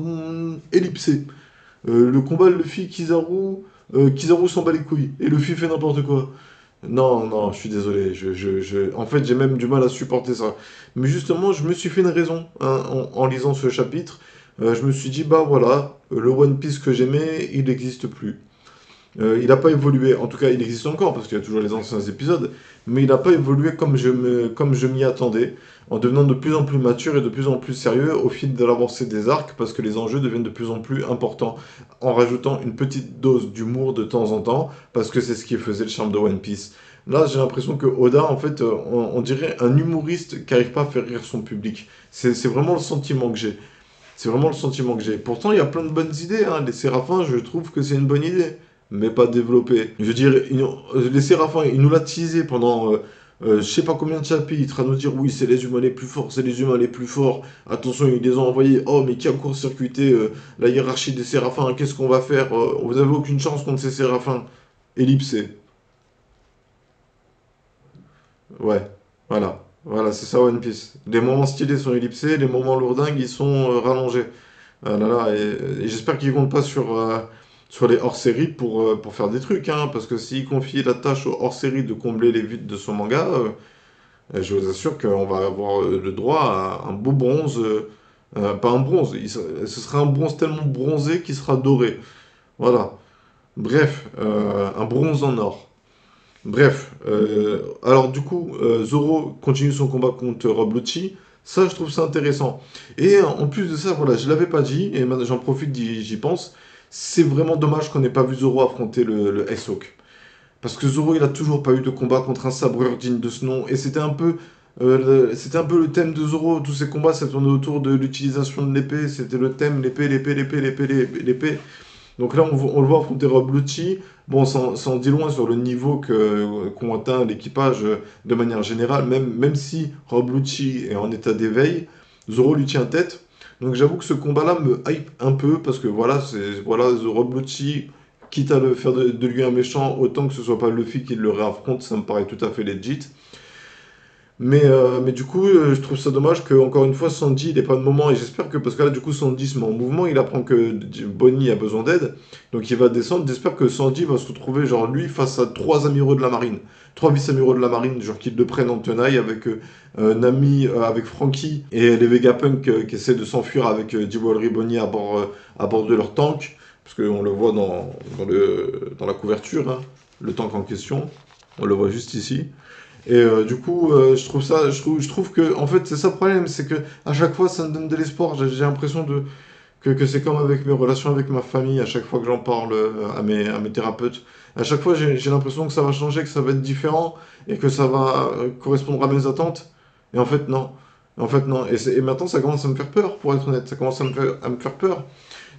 ellipsé. Le combat Luffy Kizaru, Kizaru s'en bat les couilles et Luffy fait n'importe quoi. Non, non, je suis désolé. En fait, j'ai même du mal à supporter ça. Mais justement, je me suis fait une raison hein, en lisant ce chapitre. Je me suis dit, bah voilà, le One Piece que j'aimais, il n'existe plus. Il n'a pas évolué, en tout cas il existe encore parce qu'il y a toujours les anciens épisodes, mais il n'a pas évolué comme je m'y attendais, en devenant de plus en plus mature et de plus en plus sérieux au fil de l'avancée des arcs, parce que les enjeux deviennent de plus en plus importants, en rajoutant une petite dose d'humour de temps en temps, parce que c'est ce qui faisait le charme de One Piece. Là j'ai l'impression que Oda, en fait, on dirait un humoriste qui n'arrive pas à faire rire son public. C'est vraiment le sentiment que j'ai. C'est vraiment le sentiment que j'ai. Pourtant, il y a plein de bonnes idées. Hein. Les Séraphins, je trouve que c'est une bonne idée, mais pas développée. Je veux dire, les Séraphins, ils nous l'a teasé pendant je sais pas combien de chapitres, à nous dire oui, c'est les humains les plus forts, c'est les humains les plus forts. Attention, ils les ont envoyés. Oh, mais qui a court-circuité la hiérarchie des Séraphins? Qu'est-ce qu'on va faire? Vous avez aucune chance contre ces Séraphins. Ellipsé. Ouais, voilà. Voilà, c'est ça One Piece. Les moments stylés sont ellipsés, les moments lourdingues, ils sont rallongés. Ah là là, et j'espère qu'ils comptent pas sur les hors-séries pour faire des trucs, hein, parce que s'ils confient la tâche aux hors-séries de combler les vides de son manga, je vous assure qu'on va avoir le droit à un beau bronze, pas un bronze, ce sera un bronze tellement bronzé qu'il sera doré. Voilà. Bref, un bronze en or. Bref, alors du coup, Zoro continue son combat contre Rob Lucci. Ça, je trouve ça intéressant. Et en plus de ça, voilà, je l'avais pas dit, et maintenant j'en profite, j'y pense. C'est vraiment dommage qu'on n'ait pas vu Zoro affronter le S-Hawk. Parce que Zoro, il a toujours pas eu de combat contre un sabreur digne de ce nom. Et c'était un peu le thème de Zoro. Tous ces combats, ça tournait autour de l'utilisation de l'épée. C'était le thème, l'épée, l'épée, l'épée, l'épée, l'épée. Donc là, on le voit affronter Rob Lucci. Bon, ça en dit loin sur le niveau qu'ont atteint l'équipage de manière générale, même si Rob Lucci est en état d'éveil, Zoro lui tient tête. Donc j'avoue que ce combat-là me hype un peu, parce que voilà, voilà, Rob Lucci, quitte à le faire de lui un méchant, autant que ce soit pas Luffy qui le réaffronte, ça me paraît tout à fait legit. Mais du coup, je trouve ça dommage que encore une fois, Sanji, il n'ait pas de moment. Et j'espère que, parce que là, du coup, Sanji se met en mouvement, il apprend que Bonnie a besoin d'aide. Donc il va descendre. J'espère que Sanji va se retrouver, genre, lui, face à trois amiraux de la marine. Trois vice-amiraux de la marine, genre, qu'ils le prennent en tenaille avec Nami, avec Franky et les Vegapunk qui essaient de s'enfuir avec Jewelry Bonnie à bord de leur tank. Parce qu'on le voit dans la couverture, hein, le tank en question. On le voit juste ici. Et du coup, je trouve que, en fait, c'est ça le problème, c'est que à chaque fois, ça me donne de l'espoir. J'ai l'impression que c'est comme avec mes relations avec ma famille, à chaque fois que j'en parle à mes thérapeutes. À chaque fois, j'ai l'impression que ça va changer, que ça va être différent et que ça va correspondre à mes attentes. Et en fait, non. En fait, non. Et maintenant, ça commence à me faire peur, pour être honnête. Ça commence à me faire peur.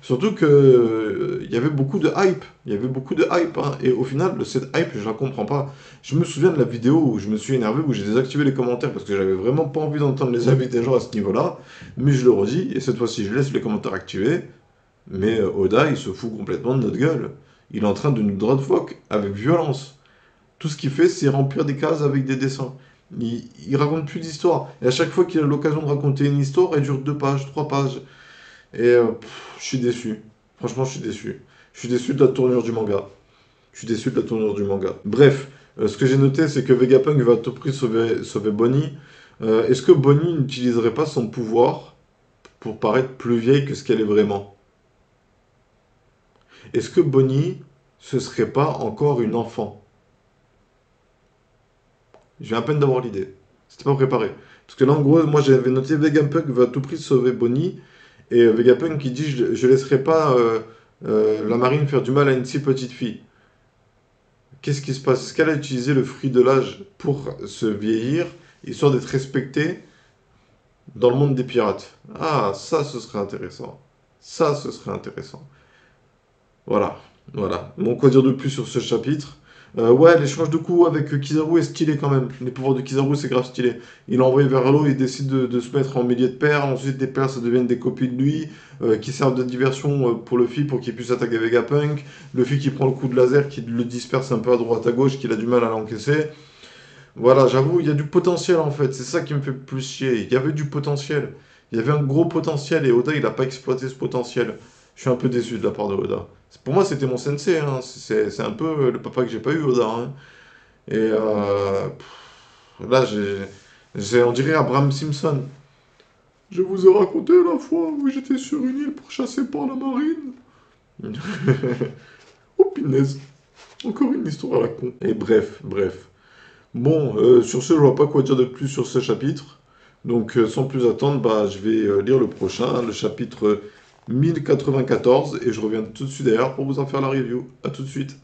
Surtout que il y avait beaucoup de hype. Il y avait beaucoup de hype, hein. Et au final, cette hype, je la comprends pas. Je me souviens de la vidéo où je me suis énervé, où j'ai désactivé les commentaires parce que j'avais vraiment pas envie d'entendre les avis des gens à ce niveau-là. Mais je le redis, et cette fois-ci, je laisse les commentaires activés. Mais Oda, il se fout complètement de notre gueule. Il est en train de nous fuck avec violence. Tout ce qu'il fait, c'est remplir des cases avec des dessins. Il raconte plus d'histoire. Et à chaque fois qu'il a l'occasion de raconter une histoire, elle dure 2 pages, 3 pages. Et je suis déçu. Franchement, je suis déçu. Je suis déçu de la tournure du manga. Je suis déçu de la tournure du manga. Bref, ce que j'ai noté, c'est que Vegapunk va à tout prix sauver Bonnie. Est-ce que Bonnie n'utiliserait pas son pouvoir pour paraître plus vieille que ce qu'elle est vraiment? Est-ce que Bonnie, ce serait pas encore une enfant? Je viens à peine d'avoir l'idée. C'était pas préparé. Parce que là, en gros, moi j'avais noté Vegapunk va à tout prix sauver Bonnie. Et Vegapunk qui dit je laisserai pas la marine faire du mal à une si petite fille. Qu'est-ce qui se passe? Est-ce qu'elle a utilisé le fruit de l'âge pour se vieillir, histoire d'être respectée dans le monde des pirates? Ah, ça, ce serait intéressant. Ça, ce serait intéressant. Voilà, voilà. Bon, quoi dire de plus sur ce chapitre? Ouais, l'échange de coups avec Kizaru est stylé quand même. Les pouvoirs de Kizaru, c'est grave stylé. Il est envoyé vers l'eau, il décide de se mettre en milliers de perles. Ensuite, des perles, ça deviennent des copies de lui, qui servent de diversion pour Luffy pour qu'il puisse attaquer Vegapunk. Luffy qui prend le coup de laser, qui le disperse un peu à droite à gauche, qu'il a du mal à l'encaisser. Voilà, j'avoue, il y a du potentiel en fait. C'est ça qui me fait plus chier. Il y avait du potentiel. Il y avait un gros potentiel et Oda, il n'a pas exploité ce potentiel. Je suis un peu déçu de la part de Oda. Pour moi, c'était mon sensei, hein. C'est un peu le papa que j'ai pas eu, Oda, hein. Et là, on dirait Abraham Simpson. Je vous ai raconté la fois où j'étais sur une île pourchassé par la marine. Oh, punaise. Encore une histoire à la con. Et bref, bref. Bon, sur ce, je vois pas quoi dire de plus sur ce chapitre. Donc, sans plus attendre, bah, je vais lire le prochain, le chapitre 1094, et je reviens tout de suite derrière pour vous en faire la review. A tout de suite.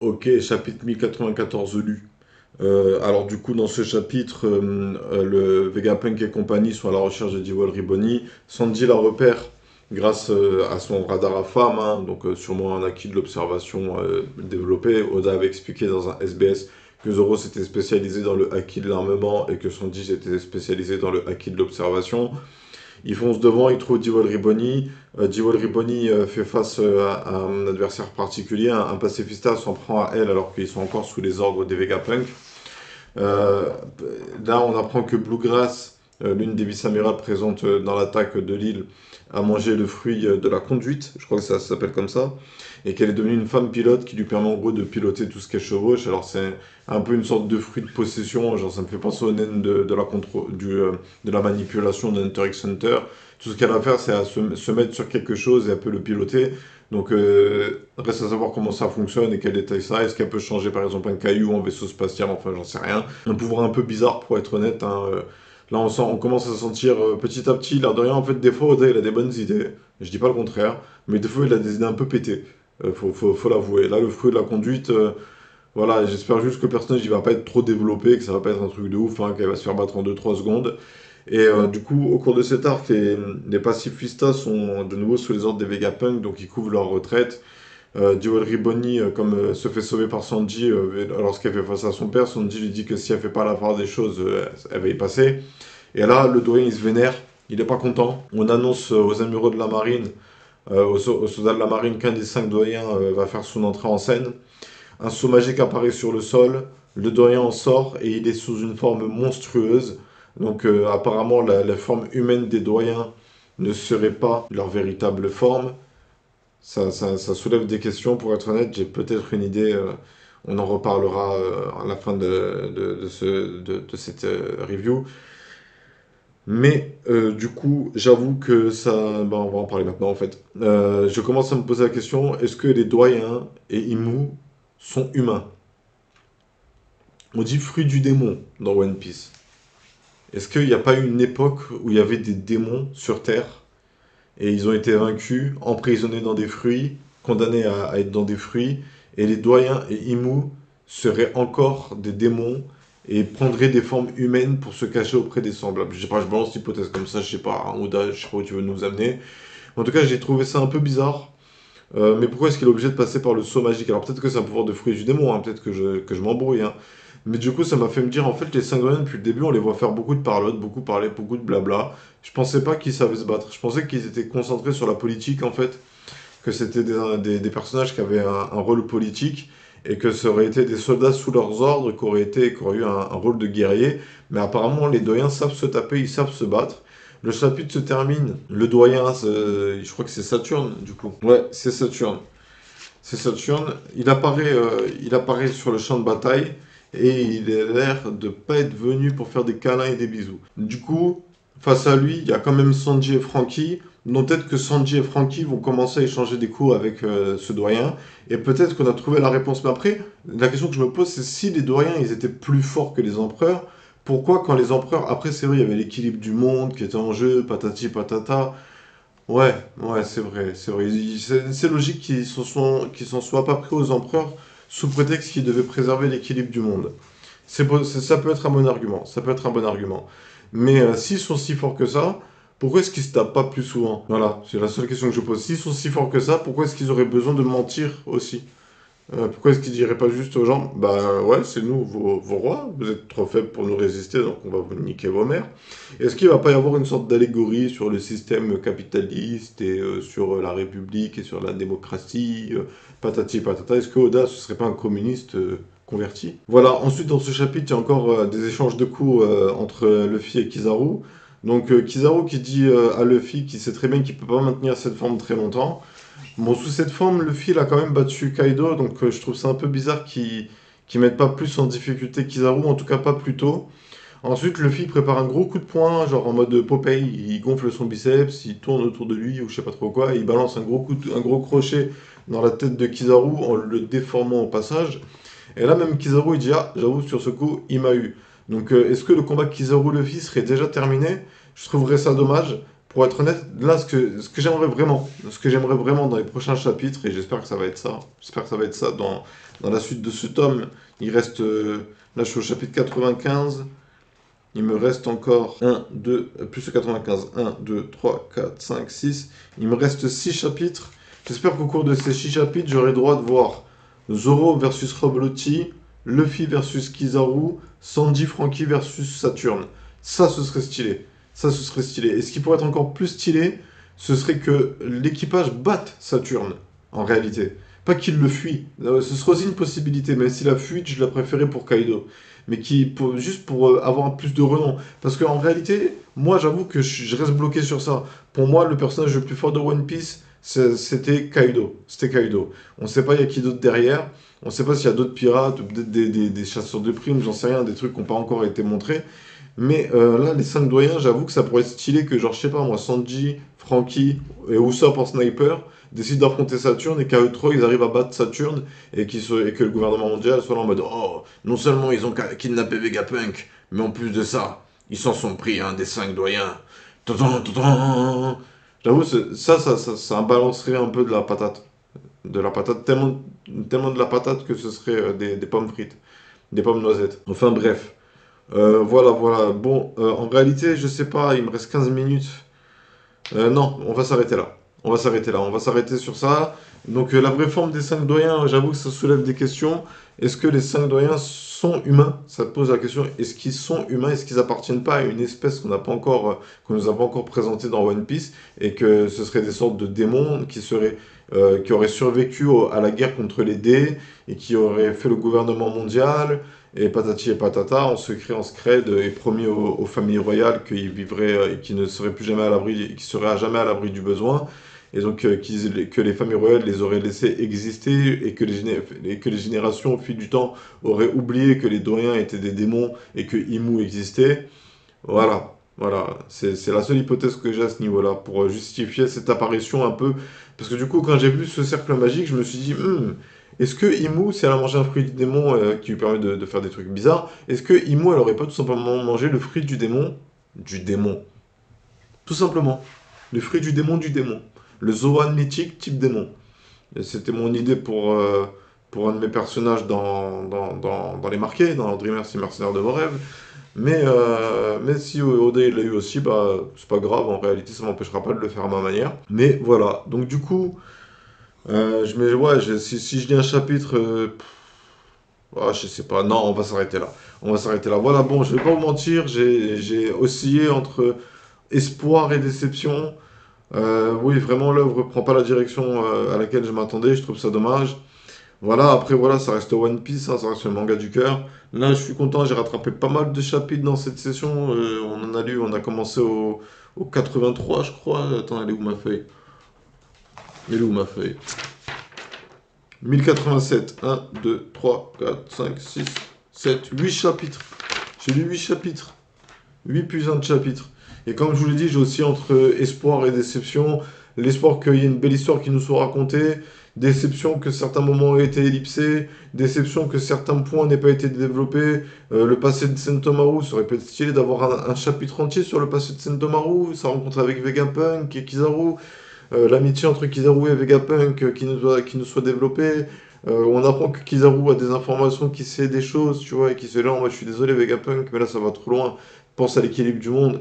Ok, chapitre 1094 lu. Alors du coup, dans ce chapitre, le Vegapunk et compagnie sont à la recherche de Jewelry Bonnie. Sanji la repère grâce à son radar à femme, hein, donc sûrement un acquis de l'observation développé. Oda avait expliqué dans un SBS que Zoro s'était spécialisé dans le acquis de l'armement et que Sanji s'était spécialisé dans le acquis de l'observation. Ils foncent devant, ils trouvent Jewelry Bonnie. Jewelry Bonnie fait face à un adversaire particulier, un pacifista s'en prend à elle alors qu'ils sont encore sous les ordres des Vegapunk. Euh, Là, on apprend que Bluegrass, l'une des vice-amirales présentes dans l'attaque de l'île, a mangé le fruit de la conduite, je crois que ça s'appelle comme ça, et qu'elle est devenue une femme pilote qui lui permet en gros de piloter tout ce qu'elle chevauche. Alors c'est un peu une sorte de fruit de possession, genre ça me fait penser au naine de la manipulation d'Hunter x Hunter. Tout ce qu'elle a à faire, c'est à se mettre sur quelque chose et elle peut le piloter. Donc, reste à savoir comment ça fonctionne et quel détail ça a. Est-ce qu'elle peut changer par exemple un caillou en vaisseau spatial? Enfin, j'en sais rien. Un pouvoir un peu bizarre pour être honnête, hein. Là, on commence à sentir petit à petit, l'air de rien. En fait, des fois, Oda, il a des bonnes idées. Je dis pas le contraire. Mais des fois, il a des idées un peu pétées. Faut l'avouer. Là, le fruit de la conduite, voilà, j'espère juste que le personnage il va pas être trop développé, que ça va pas être un truc de ouf, hein, qu'elle va se faire battre en 2 3 secondes. Et du coup, au cours de cet arc, les pacifistas sont de nouveau sous les ordres des Vegapunk, donc ils couvrent leur retraite. Jewelry Bonnie, comme se fait sauver par Sanji lorsqu'elle fait face à son père, Sanji lui dit que si elle fait pas la part des choses, elle va y passer. Et là, le doyen il se vénère, il est pas content. On annonce aux amiraux de la marine, aux soldats de la marine qu'un des 5 doyens va faire son entrée en scène. Un saut magique apparaît sur le sol, le doyen en sort et il est sous une forme monstrueuse. Donc apparemment la forme humaine des doyens ne serait pas leur véritable forme. Ça soulève des questions, pour être honnête, j'ai peut-être une idée, on en reparlera à la fin de cette review. Mais du coup, j'avoue que ça... Bah, on va en parler maintenant en fait. Je commence à me poser la question, est-ce que les doyens et Imu sont humains? On dit fruit du démon dans One Piece. Est-ce qu'il n'y a pas eu une époque où il y avait des démons sur Terre et ils ont été vaincus, emprisonnés dans des fruits, condamnés à être dans des fruits, et les doyens et Imu seraient encore des démons et prendraient des formes humaines pour se cacher auprès des semblables. Je sais pas, je balance l'hypothèse comme ça, je sais pas, hein, Ouda, je sais pas où tu veux nous amener. En tout cas, j'ai trouvé ça un peu bizarre. Mais pourquoi est-ce qu'il est obligé de passer par le saut magique? Alors peut-être que c'est un pouvoir de fruit du démon, hein, peut-être que je m'embrouille, hein. Mais du coup, ça m'a fait me dire, en fait, les 5 doyens, depuis le début, on les voit faire beaucoup de parlotte, beaucoup parler, beaucoup de blabla. Je pensais pas qu'ils savaient se battre. Je pensais qu'ils étaient concentrés sur la politique, en fait, que c'était des personnages qui avaient un rôle politique, et que ça aurait été des soldats sous leurs ordres, qui auraient eu un rôle de guerrier. Mais apparemment, les doyens savent se taper, ils savent se battre. Le chapitre se termine. Le doyen, je crois que c'est Saturne, du coup. Ouais, c'est Saturne. C'est Saturne. Il apparaît sur le champ de bataille et il a l'air de pas être venu pour faire des câlins et des bisous. Du coup, face à lui, il y a quand même Sanji et Franky. Donc peut-être que Sanji et Franky vont commencer à échanger des coups avec ce doyen. Et peut-être qu'on a trouvé la réponse. Mais après, la question que je me pose, c'est si les doyens, ils étaient plus forts que les empereurs, pourquoi quand les empereurs... Après, c'est vrai, il y avait l'équilibre du monde qui était en jeu, patati patata. Ouais, ouais, c'est vrai, c'est vrai. C'est logique qu'ils s'en soient pas pris aux empereurs sous prétexte qu'ils devaient préserver l'équilibre du monde. Ça peut être un bon argument, ça peut être un bon argument. Mais s'ils sont si forts que ça, pourquoi est-ce qu'ils se tapent pas plus souvent? Voilà, c'est la seule question que je pose. S'ils sont si forts que ça, pourquoi est-ce qu'ils auraient besoin de mentir aussi? Pourquoi est-ce qu'ils diraient pas juste aux gens, bah ouais, c'est nous, vos rois, vous êtes trop faibles pour nous résister, donc on va vous niquer vos mères. Est-ce qu'il va pas y avoir une sorte d'allégorie sur le système capitaliste et sur la République et sur la démocratie, patati patata? Est-ce que Oda, ce serait pas un communiste converti? Voilà, ensuite dans ce chapitre, il y a encore des échanges de coups entre Luffy et Kizaru. Donc Kizaru qui dit à Luffy qu'il sait très bien qu'il peut pas maintenir cette forme très longtemps. Bon, sous cette forme, Luffy il a quand même battu Kaido, donc je trouve ça un peu bizarre qu'il mette pas plus en difficulté Kizaru, en tout cas pas plus tôt. Ensuite, Luffy prépare un gros coup de poing, genre en mode Popeye, il gonfle son biceps, il tourne autour de lui, ou je sais pas trop quoi, et il balance un gros crochet dans la tête de Kizaru en le déformant au passage. Et là, même Kizaru, il dit, ah, j'avoue, sur ce coup, il m'a eu. Donc, est-ce que le combat Kizaru-Luffy serait déjà terminé? Je trouverais ça dommage. Pour être honnête, là, ce que j'aimerais vraiment dans les prochains chapitres, et j'espère que ça va être ça, j'espère que ça va être ça dans la suite de ce tome, il reste, là, je suis au chapitre 95, il me reste encore plus de 95, 1, 2, 3, 4, 5, 6, il me reste 6 chapitres. J'espère qu'au cours de ces 6 chapitres, j'aurai le droit de voir Zoro versus Rob Lotti, Luffy versus Kizaru, Sanji Franky versus Saturne. Ça, ce serait stylé. Ça, ce serait stylé. Et ce qui pourrait être encore plus stylé, ce serait que l'équipage batte Saturne, en réalité. Pas qu'il le fuit. Ce serait aussi une possibilité, même si la fuite, je la préférais pour Kaido. Mais juste pour avoir plus de renom. Parce qu'en réalité, moi, j'avoue que je reste bloqué sur ça. Pour moi, le personnage le plus fort de One Piece, c'était Kaido. C'était Kaido. On sait pas il y a qui d'autre derrière. On sait pas s'il y a d'autres pirates, peut-être des chasseurs de primes, j'en sais rien, des trucs qui n'ont pas encore été montrés. Mais là, les 5 doyens, j'avoue que ça pourrait être stylé que, genre, je sais pas moi, Sanji, Franky et Usopp en sniper décident d'affronter Saturne et qu'à eux trois, ils arrivent à battre Saturne et que le gouvernement mondial soit là en mode oh, non seulement ils ont kidnappé Vegapunk, mais en plus de ça, ils s'en sont pris un des 5 doyens. Tadam, tadam. J'avoue, ça balancerait un peu de la patate. De la patate, tellement de la patate que ce serait des pommes frites, des pommes noisettes. Enfin bref. Voilà, voilà. Bon, en réalité, je sais pas, il me reste 15 minutes. Non, on va s'arrêter là. On va s'arrêter là. On va s'arrêter sur ça. Donc, la vraie forme des 5 doyens, j'avoue que ça soulève des questions. Est-ce que les 5 doyens sont humains? Ça te pose la question. Est-ce qu'ils sont humains? Est-ce qu'ils appartiennent pas à une espèce qu'on nous a pas encore présentée dans One Piece? Et que ce seraient des sortes de démons qui auraient survécu à la guerre contre les dés et qui auraient fait le gouvernement mondial? Et patati et patata, en secret, en scred, et promis aux familles royales qu'ils vivraient et qu'ils ne seraient plus jamais à l'abri, qu'ils seraient à jamais à l'abri du besoin. Et donc que les familles royales les auraient laissés exister et que les générations au fil du temps auraient oublié que les doyens étaient des démons et que Imu existait. Voilà, voilà. C'est la seule hypothèse que j'ai à ce niveau-là pour justifier cette apparition un peu. Parce que du coup, quand j'ai vu ce cercle magique, je me suis dit, est-ce que Imu, si elle a mangé un fruit du démon qui lui permet de faire des trucs bizarres, est-ce que Imu, elle aurait pas tout simplement mangé le fruit du démon? Du démon. Tout simplement. Le fruit du démon. Le Zoan mythique type démon. Et c'était mon idée pour un de mes personnages dans les marqués, dans Dreamers et Mercenaires de vos rêves. Mais si Oda il l'a eu aussi, bah c'est pas grave, en réalité ça m'empêchera pas de le faire à ma manière. Mais voilà, donc du coup, ouais, si je lis un chapitre, je sais pas, non, on va s'arrêter là. On va s'arrêter là. Voilà, bon, je vais pas vous mentir, j'ai oscillé entre espoir et déception. Oui, vraiment, l'œuvre prend pas la direction à laquelle je m'attendais, je trouve ça dommage. Voilà, après, voilà, ça reste One Piece, hein, ça reste le manga du cœur. Là, je suis content, j'ai rattrapé pas mal de chapitres dans cette session. On en a lu, on a commencé au 83, je crois. Attends, elle est où ma feuille? Elle est où ma feuille? 1087, 1, 2, 3, 4, 5, 6, 7, 8 chapitres. J'ai lu 8 chapitres. 8 puissants de chapitres. Et comme je vous l'ai dit, j'ai aussi entre espoir et déception. L'espoir qu'il y ait une belle histoire qui nous soit racontée. Déception que certains moments aient été ellipsés. Déception que certains points n'aient pas été développés. Le passé de Sentomaru, ça aurait pu être stylé d'avoir un chapitre entier sur le passé de Sentomaru. Sa rencontre avec Vegapunk et Kizaru. L'amitié entre Kizaru et Vegapunk qui nous soit développée. On apprend que Kizaru a des informations, qui sait des choses, tu vois, et qui se dit là, moi je suis désolé Vegapunk, mais là ça va trop loin. Pense à l'équilibre du monde.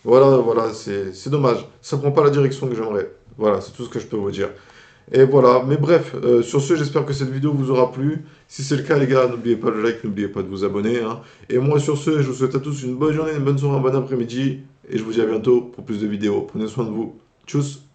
Voilà, c'est dommage. Ça prend pas la direction que j'aimerais. Voilà, c'est tout ce que je peux vous dire. Et voilà, mais bref, sur ce, j'espère que cette vidéo vous aura plu. Si c'est le cas, les gars, n'oubliez pas le like, n'oubliez pas de vous abonner, hein. Et moi, sur ce, je vous souhaite à tous une bonne journée, une bonne soirée, un bon après-midi. Et je vous dis à bientôt pour plus de vidéos. Prenez soin de vous. Tchuss!